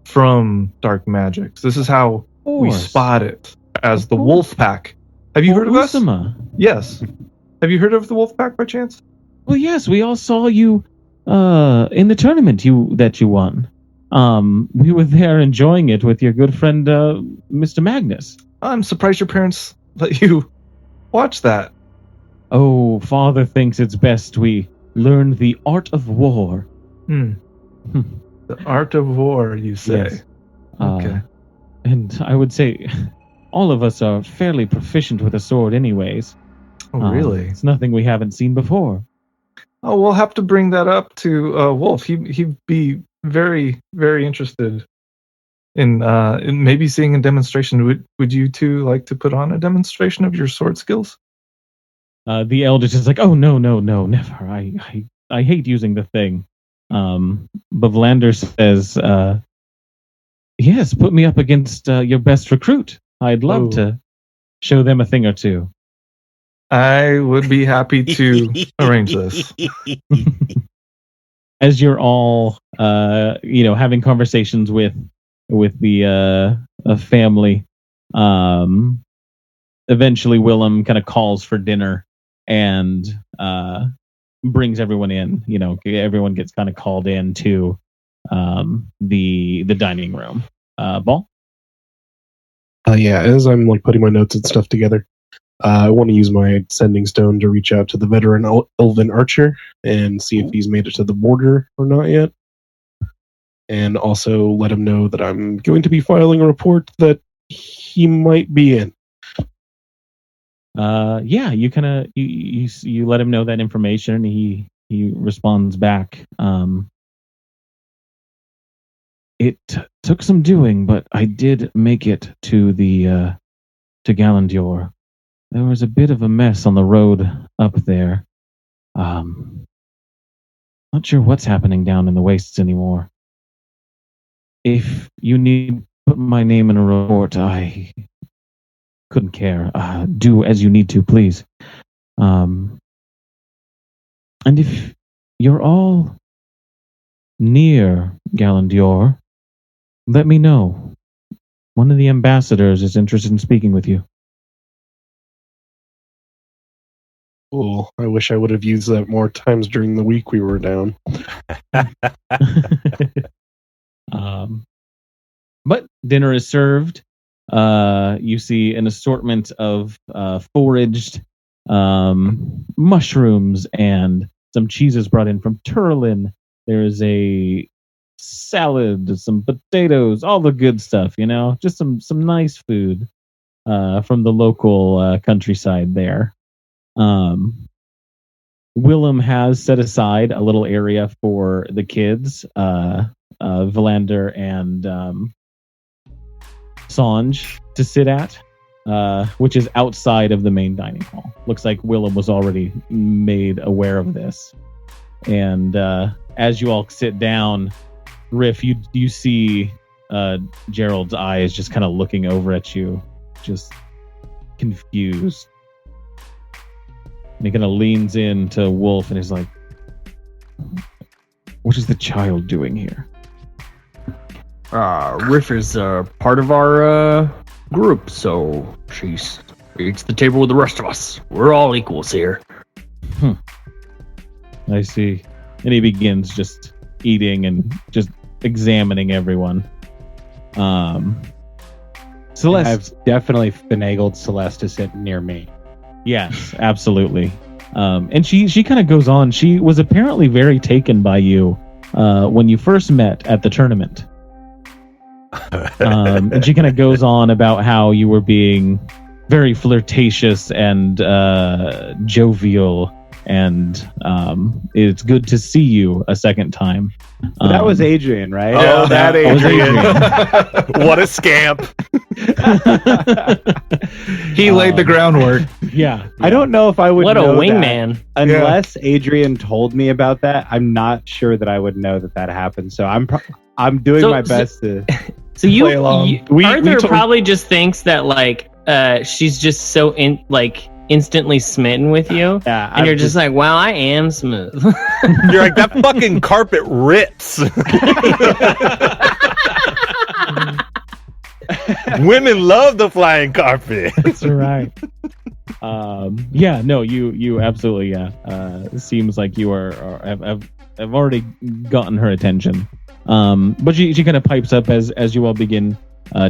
from dark magics. This is how we spot it as the Wolf Pack. Have you heard of us? Yes. Have you heard of the Wolf Pack by chance? Well, yes, we all saw you in the tournament that you won. We were there enjoying it with your good friend, Mr. Magnus. I'm surprised your parents let you watch that. Oh, Father thinks it's best we learn the art of war. The art of war, you say? Yes. Okay. And I would say all of us are fairly proficient with a sword anyways. Oh, really? It's nothing we haven't seen before. Oh, we'll have to bring that up to Wolf. He'd be very, very interested in maybe seeing a demonstration. Would you two like to put on a demonstration of your sword skills? The eldest is like, oh, no, never. I hate using the thing. But Valander says, yes, put me up against your best recruit. I'd love to show them a thing or two. I would be happy to arrange this. As you're all, having conversations with the family, eventually Willem kind of calls for dinner and brings everyone in. Everyone gets kind of called in to the dining room. Ball? Yeah, as I'm putting my notes and stuff together, I want to use my sending stone to reach out to the veteran elven archer and see if he's made it to the border or not yet. And also let him know that I'm going to be filing a report that he might be in. Yeah, you kind of you let him know that information. He responds back. It took some doing, but I did make it to to Galandior. There was a bit of a mess on the road up there. Not sure what's happening down in the wastes anymore. If you need to put my name in a report, I couldn't care. Do as you need to, please. And if you're all near Galandior, let me know. One of the ambassadors is interested in speaking with you. Cool. I wish I would have used that more times during the week we were down. But dinner is served. You see an assortment of foraged mushrooms and some cheeses brought in from Turlin. There is a salad, some potatoes, all the good stuff, just some nice food from the local countryside there. Willem has set aside a little area for the kids, Valander and Sanj, to sit at, which is outside of the main dining hall. Looks like Willem was already made aware of this. And as you all sit down, Riff, you see Gerald's eyes just kind of looking over at you, just confused. And he kind of leans into Wolf and is like, what is the child doing here? Riff is part of our group, so she eats the table with the rest of us. We're all equals here. I see. And he begins just eating and just examining everyone. Celeste. I've definitely finagled Celeste to sit near me. Yes, absolutely. And she kind of goes on. She was apparently very taken by you when you first met at the tournament. And she kind of goes on about how you were being very flirtatious and jovial, and it's good to see you a second time. That was Adrian, right? Oh, that Adrian. What a scamp. He laid the groundwork. Yeah. I don't know if I would What a know that. wingman. Unless Adrian told me about that, I'm not sure that I would know that happened. So I'm doing my best to. So Play along. Arthur probably just thinks that like she's just so instantly smitten with you, Yeah, and you're just like, wow, I am smooth. You're like, that fucking carpet rips. Women love the flying carpet. That's right. Yeah, no, you absolutely, it seems like you have already gotten her attention. But she kind of pipes up as you all begin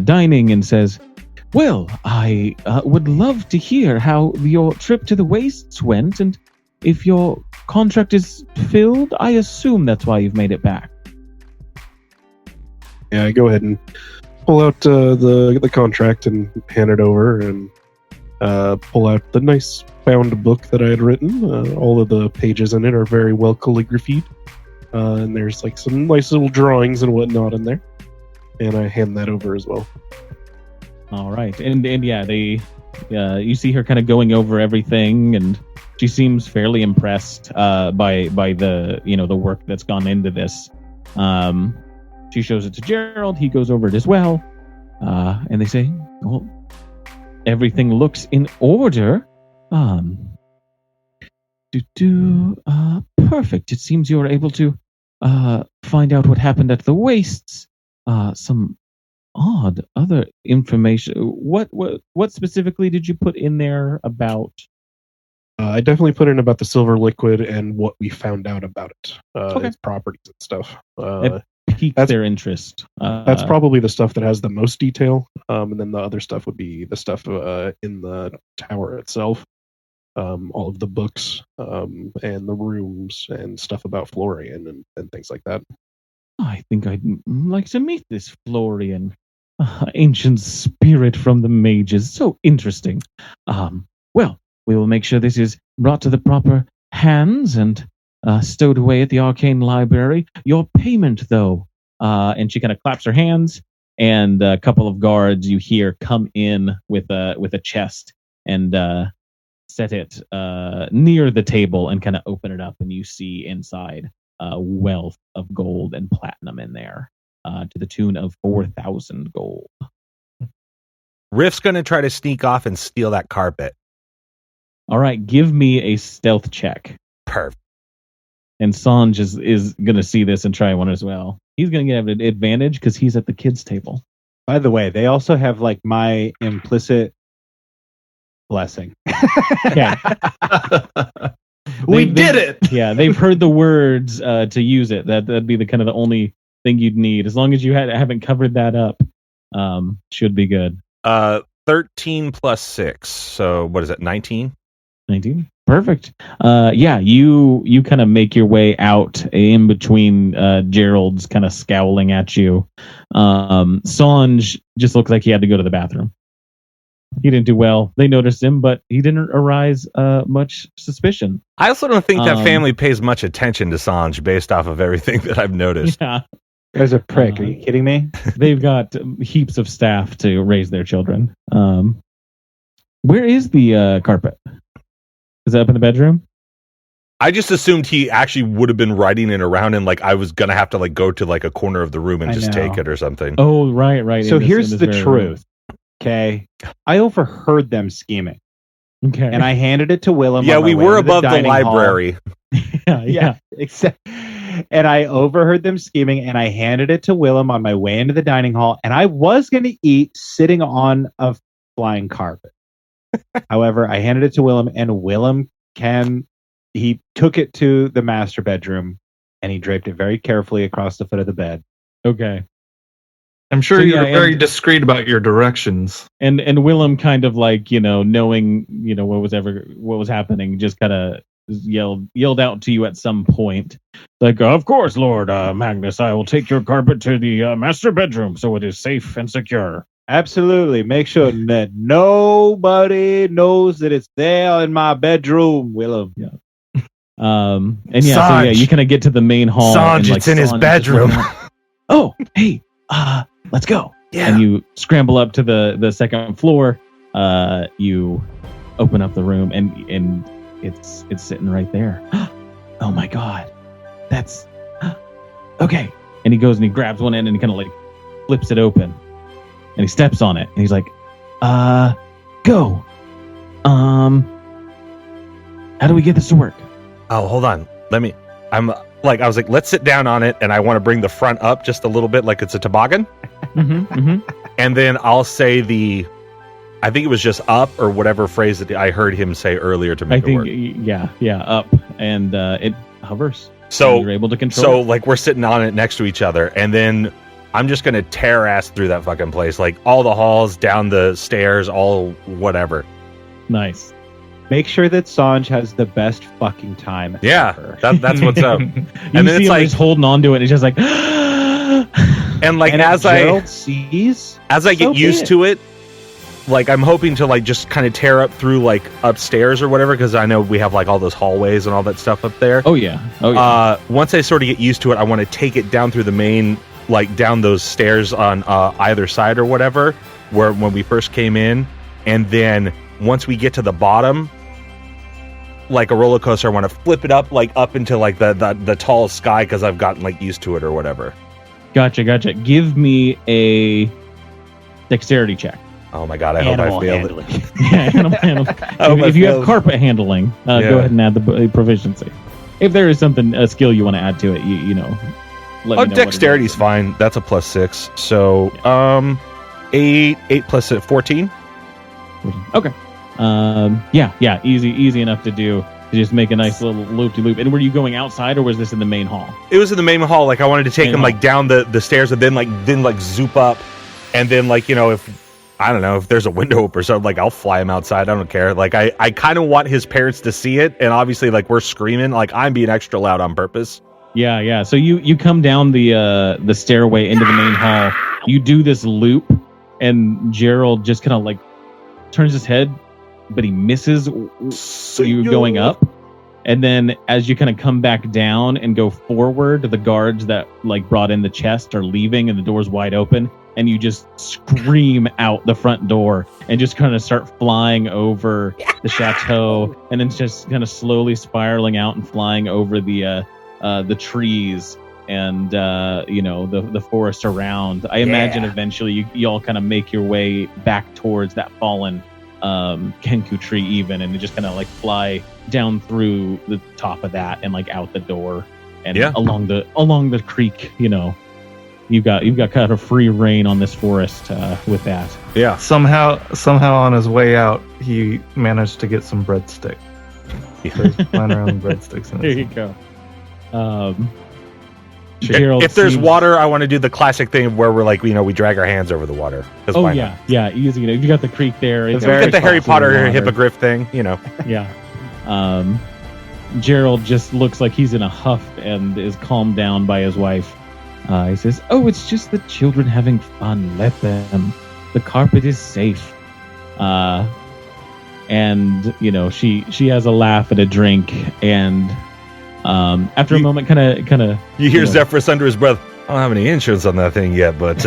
dining and says, well, I would love to hear how your trip to the Wastes went, and if your contract is filled, I assume that's why you've made it back. Yeah, go ahead and pull out the contract and hand it over, and pull out the nice bound book that I had written. All of the pages in it are very well calligraphied, and there's like some nice little drawings and whatnot in there. And I hand that over as well. All right, and yeah, you see her kind of going over everything, and she seems fairly impressed by the the work that's gone into this. She shows it to Gerald. He goes over it as well, and they say, "Well, everything looks in order. Perfect. It seems you were able to find out what happened at the Wastes. Some odd other information. What specifically did you put in there about?" I definitely put in about the silver liquid and what we found out about it, Okay. its properties and stuff. It piqued their interest. That's probably the stuff that has the most detail, and then the other stuff would be the stuff in the tower itself, all of the books and the rooms and stuff about Florian and things like that. I think I'd like to meet this Florian, ancient spirit from the mages. So interesting. Well, we will make sure this is brought to the proper hands and stowed away at the Arcane Library. Your payment, though, and she kind of claps her hands, and a couple of guards you hear come in with a chest and set it near the table and kind of open it up, and you see inside a wealth of gold and platinum in there, to the tune of 4,000 gold. Riff's gonna try to sneak off and steal that carpet. All right, give me a stealth check. Perfect. And Sanj is going to see this and try one as well. He's going to have an advantage because he's at the kids' table. By the way, they also have like my implicit blessing. Yeah. We did it. Yeah, they've heard the words to use it. That'd be the kind of the only thing you'd need. As long as you haven't covered that up, should be good. 13 plus 6. So what is it? 19? 19. Perfect. Yeah, you kind of make your way out in between Gerald's kind of scowling at you. Sanj just looks like he had to go to the bathroom. He didn't do well. They noticed him, but he didn't arise much suspicion. I also don't think that family pays much attention to Sanj based off of everything that I've noticed. Yeah. There's a prick. Are you kidding me? They've got heaps of staff to raise their children. Where is the carpet? Is that up in the bedroom? I just assumed he actually would have been riding it around, and like I was gonna have to like go to like a corner of the room and just take it or something. Oh, right. So here's the truth. Okay, I overheard them scheming. Okay, and I handed it to Willem. Yeah, we were above the library. Yeah. Except, and I overheard them scheming, and I handed it to Willem on my way into the dining hall, and I was going to eat sitting on a flying carpet. However, I handed it to Willem, and Willem he took it to the master bedroom, and he draped it very carefully across the foot of the bed. Okay. I'm sure you're very discreet about your directions. And Willem kind of like, knowing, what was happening, just kind of yelled out to you at some point. Like, of course, Lord Magnus, I will take your carpet to the master bedroom so it is safe and secure. Absolutely. Make sure that nobody knows that it's there in my bedroom, Willem. Yeah. And yeah, Sanj. So yeah, you kind of get to the main hall. Sanj, it's in his bedroom. Oh, hey, let's go. Yeah. And you scramble up to the second floor. You open up the room, and it's sitting right there. Oh my god, that's okay. And he goes and he grabs one end and he kind of like flips it open, and he steps on it, and he's like, go. How do we get this to work? Oh, hold on. I was like, let's sit down on it, and I want to bring the front up just a little bit like it's a toboggan. And then I'll say I think it was just up or whatever phrase that I heard him say earlier to make it work. Yeah, up, and it hovers. So you're able to control. So like we're sitting on it next to each other, and then I'm just gonna tear ass through that fucking place, like all the halls, down the stairs, all whatever. Nice. Make sure that Sanj has the best fucking time. Yeah, that's what's up. And then it's like he's holding on to it, and he's just like, and like and as Gerald sees, I get used to it, like I'm hoping to like just kind of tear up through like upstairs or whatever, because I know we have like all those hallways and all that stuff up there. Oh yeah. Once I sort of get used to it, I want to take it down through the main, like down those stairs on either side or whatever, where when we first came in, and then once we get to the bottom, like a roller coaster, I want to flip it up like up into like the tall sky, because I've gotten like used to it or whatever. Gotcha. Give me a dexterity check. Oh my god, I hope I failed it. Yeah, animal handling. If you have carpet handling, go ahead and add the proficiency. If there is a skill you want to add to it, you know. Let me know. Dexterity's fine. That's a +6. So, 8 plus 14. Okay. Yeah. Easy enough to do. To just make a nice little loop-de-loop. And were you going outside, or was this in the main hall? It was in the main hall. Like I wanted to take him like down the stairs, and then zoop up, and then like, you know, if there's a window up or something, like I'll fly him outside. I don't care. Like I kind of want his parents to see it, and obviously like we're screaming, like I'm being extra loud on purpose. Yeah. So you come down the stairway into the main hall. You do this loop, and Gerald just kind of like turns his head, but he misses you going up. And then as you kind of come back down and go forward, the guards that like brought in the chest are leaving, and the door's wide open, and you just scream out the front door and just kind of start flying over the chateau, and then just kind of slowly spiraling out and flying over the trees and the forest around. I imagine eventually you all kind of make your way back towards that fallen Kenku tree even, and just kind of like fly down through the top of that and like out the door and along the creek. You know, you've got kind of free reign on this forest with that. Yeah. Somehow on his way out, he managed to get some breadstick. So he's flying around breadsticks. There you go. If there's water, I want to do the classic thing where we're like, we drag our hands over the water. Oh yeah, easy. You know, you got the creek there. We get the Harry Potter hippogriff thing. You know. Yeah. Gerald just looks like he's in a huff and is calmed down by his wife. He says, "Oh, it's just the children having fun. Let them. The carpet is safe." And you know, she has a laugh and a drink, and after a moment, kind of, you hear Zephyrus under his breath. I don't have any insurance on that thing yet, but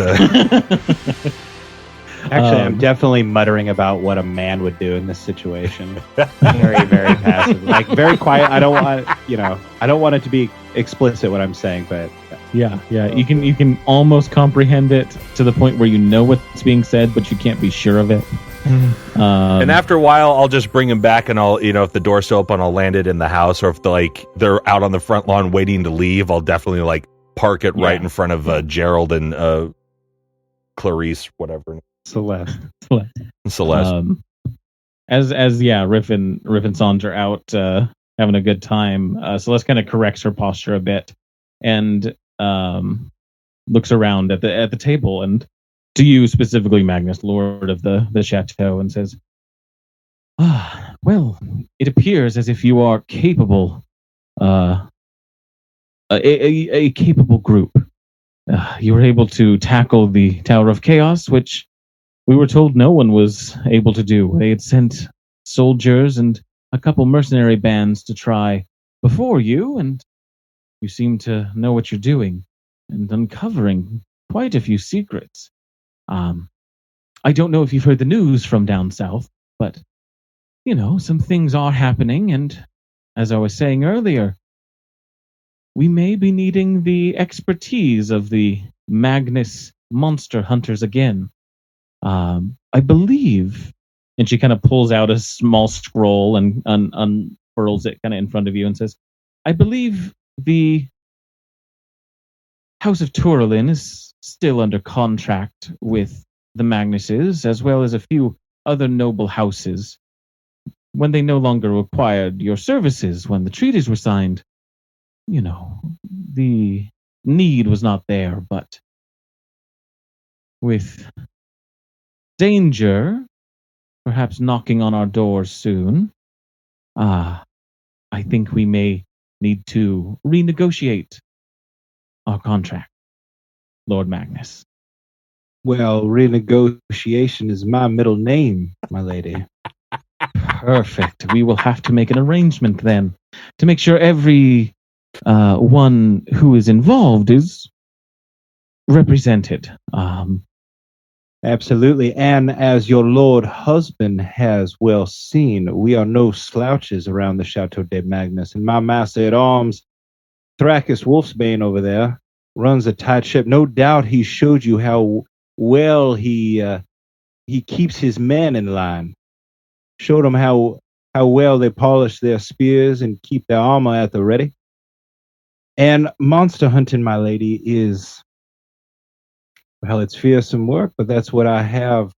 actually, I'm definitely muttering about what a man would do in this situation. Very, very passive, like very quiet. I don't want it to be explicit what I'm saying, but yeah. You can almost comprehend it to the point where you know what's being said, but you can't be sure of it. And after a while, I'll just bring him back, and I'll, if the door's still open, I'll land it in the house, or if they're out on the front lawn waiting to leave, I'll definitely like park it right in front of Gerald and Clarice, whatever. Celeste. As Riff and Sanj are out having a good time, Celeste kind of corrects her posture a bit and looks around at the table and to you specifically, Magnus, Lord of the Chateau, and says, well, it appears as if you are capable, a capable group. You were able to tackle the Tower of Chaos, which we were told no one was able to do. They had sent soldiers and a couple mercenary bands to try before you, and you seem to know what you're doing and uncovering quite a few secrets. I don't know if you've heard the news from down south, but some things are happening, and as I was saying earlier, we may be needing the expertise of the Magnus monster hunters again. I believe, and she kind of pulls out a small scroll and unfurls it kind of in front of you and says, I believe the House of Turlin is still under contract with the Magnuses, as well as a few other noble houses. When they no longer required your services when the treaties were signed, the need was not there, but with danger perhaps knocking on our doors soon, I think we may need to renegotiate our contract, Lord Magnus. Well, renegotiation is my middle name, my lady. Perfect. We will have to make an arrangement then to make sure every one who is involved is represented. Absolutely. And as your lord husband has well seen, we are no slouches around the Chateau de Magnus. And my master at arms, Thrakus Wolfsbane over there, runs a tight ship. No doubt he showed you how well he keeps his men in line. Showed them how well they polish their spears and keep their armor at the ready. And monster hunting, my lady, is, well, it's fearsome work, but that's what I have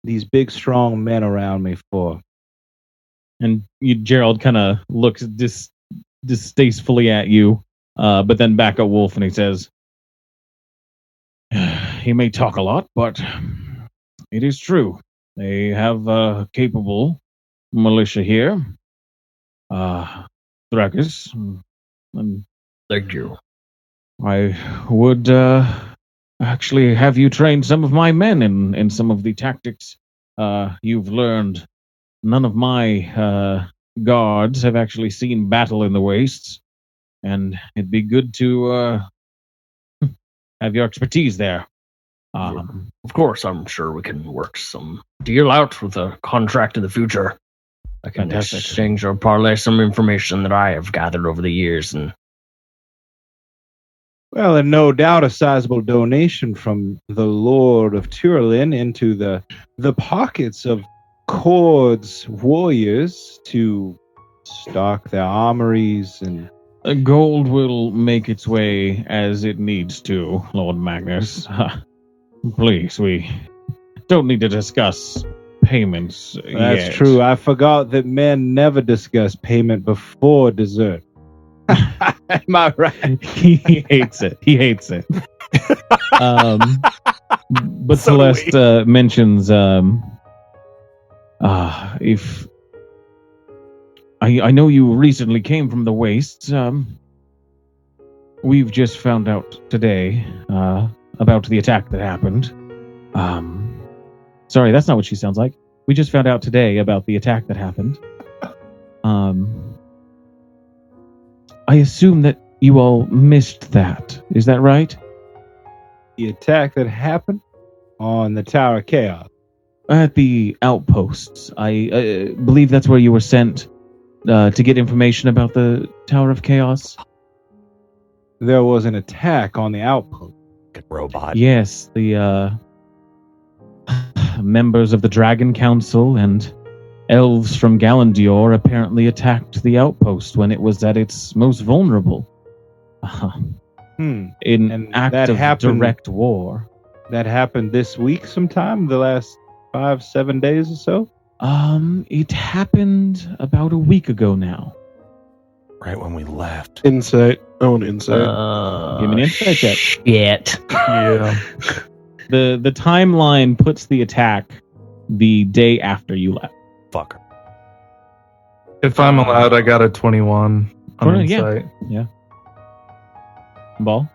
these big, strong men around me for. And Gerald kind of looks distastefully at you, but then back at Wolf and he says, he may talk a lot, but it is true. They have a capable militia here. Thrakus. And Thank you. I would actually have you train some of my men in some of the tactics you've learned. None of my guards have actually seen battle in the wastes, and it'd be good to have your expertise there. Of course, I'm sure we can work some deal out with a contract in the future. I can Fantastic. exchange or parlay some information that I have gathered over the years. And Well, and no doubt a sizable donation from the Lord of Turlin into the pockets of Cord's warriors to stock their armories and Gold will make its way as it needs to, Lord Magnus. Please, we don't need to discuss payments That's yet. true. I forgot that men never discuss payment before dessert. Am I right? He hates it. But So do Celeste mentions if I know you recently came from the wastes. We've just found out today about the attack that happened. Sorry, that's not what she sounds like. We just found out today about the attack that happened. I assume that you all missed that. Is that right? The attack that happened on the Tower of Chaos. At the outposts. I believe that's where you were sent to get information about the Tower of Chaos. There was an attack on the outpost. Good robot. Yes, the members of the Dragon Council and elves from Galandior apparently attacked the outpost when it was at its most vulnerable. In an act that of happened- direct war. That happened this week sometime, the last 5-7 days or so. It happened about a week ago now. Right when we left. Insight. I want insight. Give me an insight check. Shit. Yeah. The timeline puts the attack the day after you left. Fucker. If I'm allowed, I got a 21 on Yeah. insight. Yeah. Ball?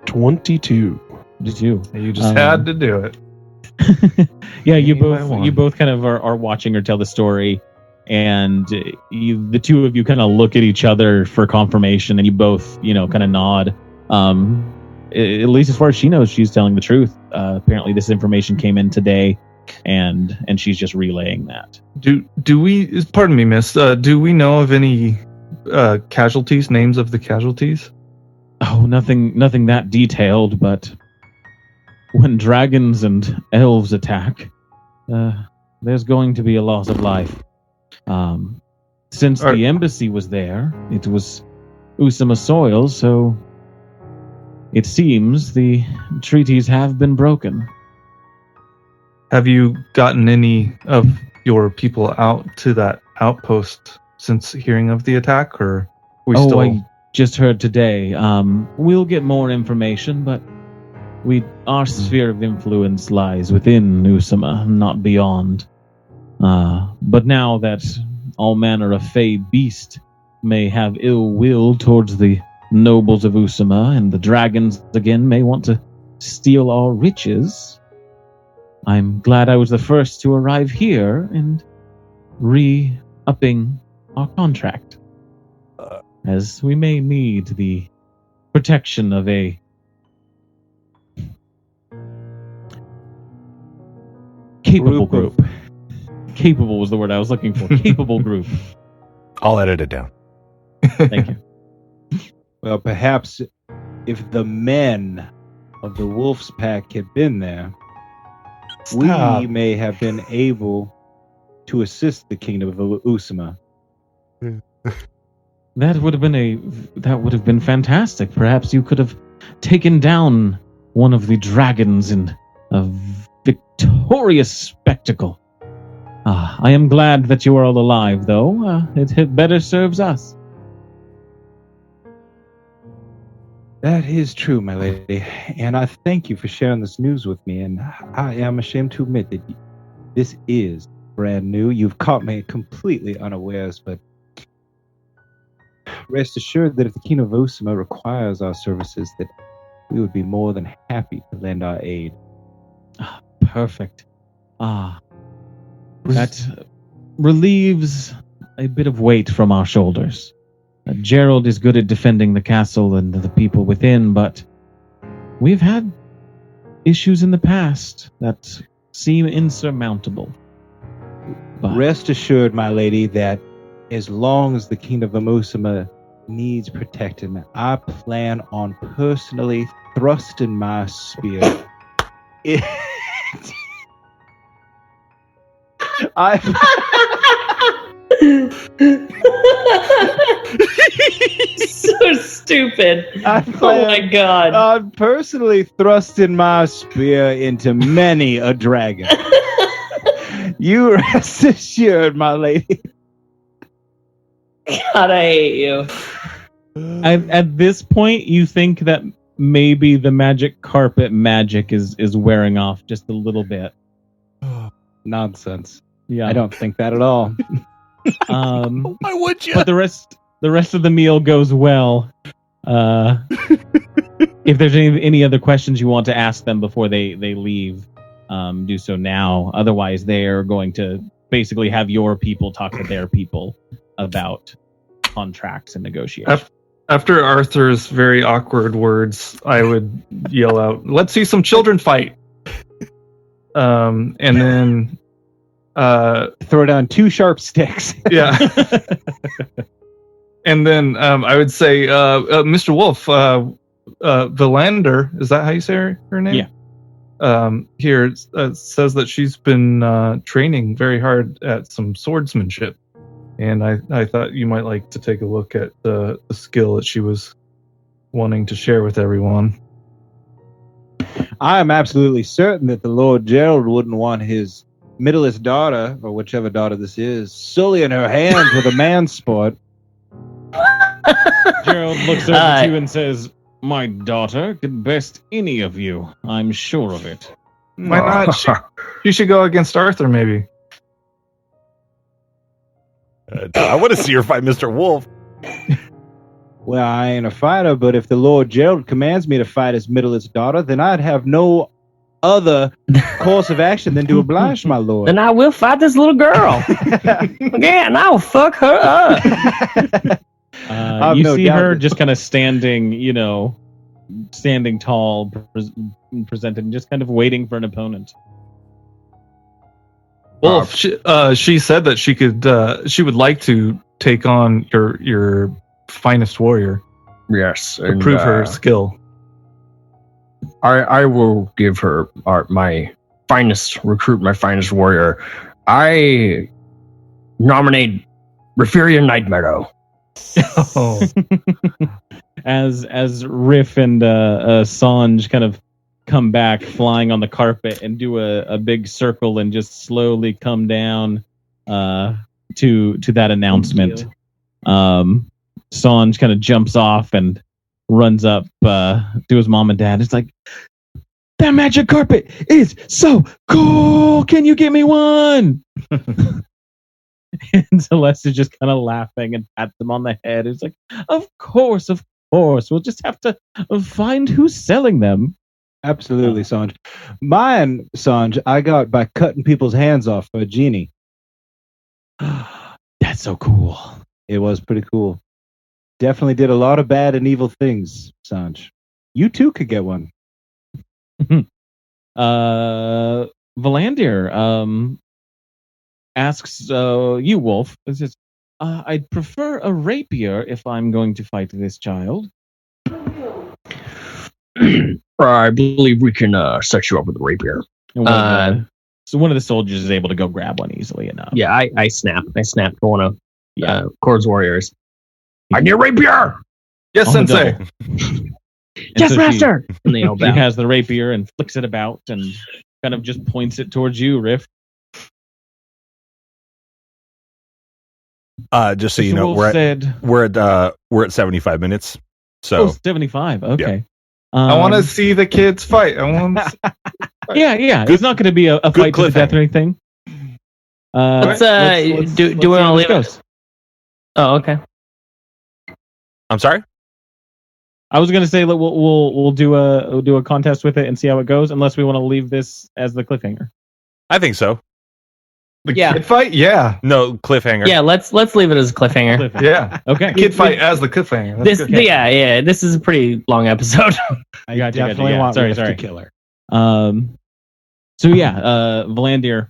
$22. Did you? You just had to do it. Yeah, you Game by one. both kind of are watching her tell the story, and the two of you kind of look at each other for confirmation, and you both kind of nod. at least as far as she knows, she's telling the truth. Apparently, this information came in today, and she's just relaying that. Do we? Pardon me, Miss. Do we know of any casualties? Names of the casualties? Oh, nothing that detailed. But when dragons and elves attack, there's going to be a loss of life. Since the embassy was there, it was Usama soil, so it seems the treaties have been broken. Have you gotten any of your people out to that outpost since hearing of the attack, or I just heard today. We'll get more information, but our sphere of influence lies within Usama, not beyond. But now that all manner of fey beast may have ill will towards the nobles of Usama, and the dragons again may want to steal our riches, I'm glad I was the first to arrive here and re-upping our contract, as we may need the protection of a capable group. Capable was the word I was looking for. Capable group. I'll edit it down. Thank you. Well, perhaps if the men of the Wolf's Pack had been there, we may have been able to assist the kingdom of Usama. That would have been fantastic. Perhaps you could have taken down one of the dragons in a victorious spectacle. I am glad that you are all alive, though. It better serves us. That is true, my lady, and I thank you for sharing this news with me, and I am ashamed to admit that this is brand new. You've caught me completely unawares, but rest assured that if the King of Usama requires our services, that we would be more than happy to lend our aid. Perfect. That relieves a bit of weight from our shoulders. Gerald is good at defending the castle and the people within, but we've had issues in the past that seem insurmountable. But rest assured, my lady, that as long as the King of Usama needs protecting, I plan on personally thrusting my spear. So stupid. Oh my god. I'm personally thrusting my spear into many a dragon. You rest assured, my lady. God, I hate you. At this point, you think that maybe the magic carpet magic is wearing off just a little bit. Nonsense. Yeah, I don't think that at all. Why would you? But the rest of the meal goes well. If there's any other questions you want to ask them before they leave, do so now. Otherwise, they're going to basically have your people talk to their people about contracts and negotiations. After Arthur's very awkward words, I would yell out, "Let's see some children fight!" And then throw down 2 sharp sticks. Yeah. And then I would say, Mr. Wolf, Valander, is that how you say her name? Yeah. Here it says that she's been training very hard at some swordsmanship. And I thought you might like to take a look at the skill that she was wanting to share with everyone. I am absolutely certain that the Lord Gerald wouldn't want his middleest daughter, or whichever daughter this is, sullying her hands with a man's sport. Gerald looks over to you and says, "My daughter could best any of you. I'm sure of it." Why not? You should go against Arthur, maybe. I want to see her fight Mr. Wolf. Well, I ain't a fighter, but if the Lord Gerald commands me to fight his middleest daughter, then I'd have no other course of action than to oblige my lord. Then I will fight this little girl. Again, I'll fuck her up. You see her just kind of standing, standing tall, presented, and just kind of waiting for an opponent. Well, she said that she could. She would like to take on your finest warrior. Yes, To prove her skill. I will give her my finest recruit, my finest warrior. I nominate Referian Night Meadow. Oh. As Riff and Sanj kind of come back flying on the carpet and do a big circle and just slowly come down to that announcement. Sanj kind of jumps off and runs up to his mom and dad. It's like, that magic carpet is so cool. Can you get me one? And Celeste is just kind of laughing and pats them on the head. It's like, of course. We'll just have to find who's selling them. Absolutely, Sanj. Mine, Sanj, I got by cutting people's hands off for a genie. That's so cool. It was pretty cool. Definitely did a lot of bad and evil things, Sanj. You too could get one. Valandir asks you, Wolf. Says, I'd prefer a rapier if I'm going to fight this child. I believe we can set you up with a rapier. So one of the soldiers is able to go grab one easily enough. Yeah, I snap to one of Cord's warriors. I need a rapier! Yes, On the Sensei. double. Yes, so master! And they all He bow. has the rapier and flicks it about and kind of just points it towards you, Riff. Just so you Mr. know, Wolf said, we're at 75 minutes. So 75. Okay. I want to see the kids fight. I want. Yeah. It's not going to be a fight to the death or anything. Let's do we want to leave it? Oh, okay. I'm sorry. I was going to say that we'll do a contest with it and see how it goes, unless we want to leave this as the cliffhanger. I think so. The kid fight? Yeah. No, cliffhanger. Yeah, let's leave it as a cliffhanger. Yeah. Okay. Kid fight as the cliffhanger. That's good. This is a pretty long episode. I definitely want Riff to kill her. So Valandir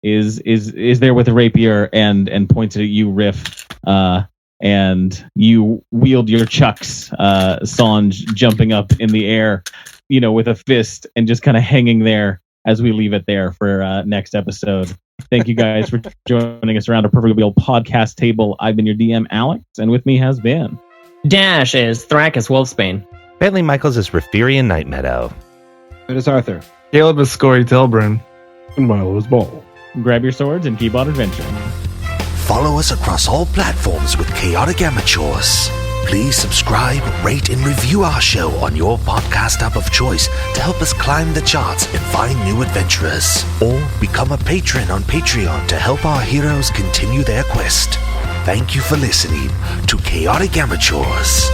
is there with a rapier and points at you, Riff, and you wield your chucks, Sanj jumping up in the air, with a fist and just kind of hanging there as we leave it there for next episode. Thank you guys for joining us around a proverbial podcast table. I've been your DM, Alex, and with me has been Dash is Thrakus Wolfsbane. Bentley Michaels is Referian Night Meadow. It is Arthur. Caleb is Scory Telbrun. And Milo is Ball. Grab your swords and keep on adventuring. Follow us across all platforms with Chaotic Amateurs. Please subscribe, rate, and review our show on your podcast app of choice to help us climb the charts and find new adventurers. Or become a patron on Patreon to help our heroes continue their quest. Thank you for listening to Chaotic Amateurs.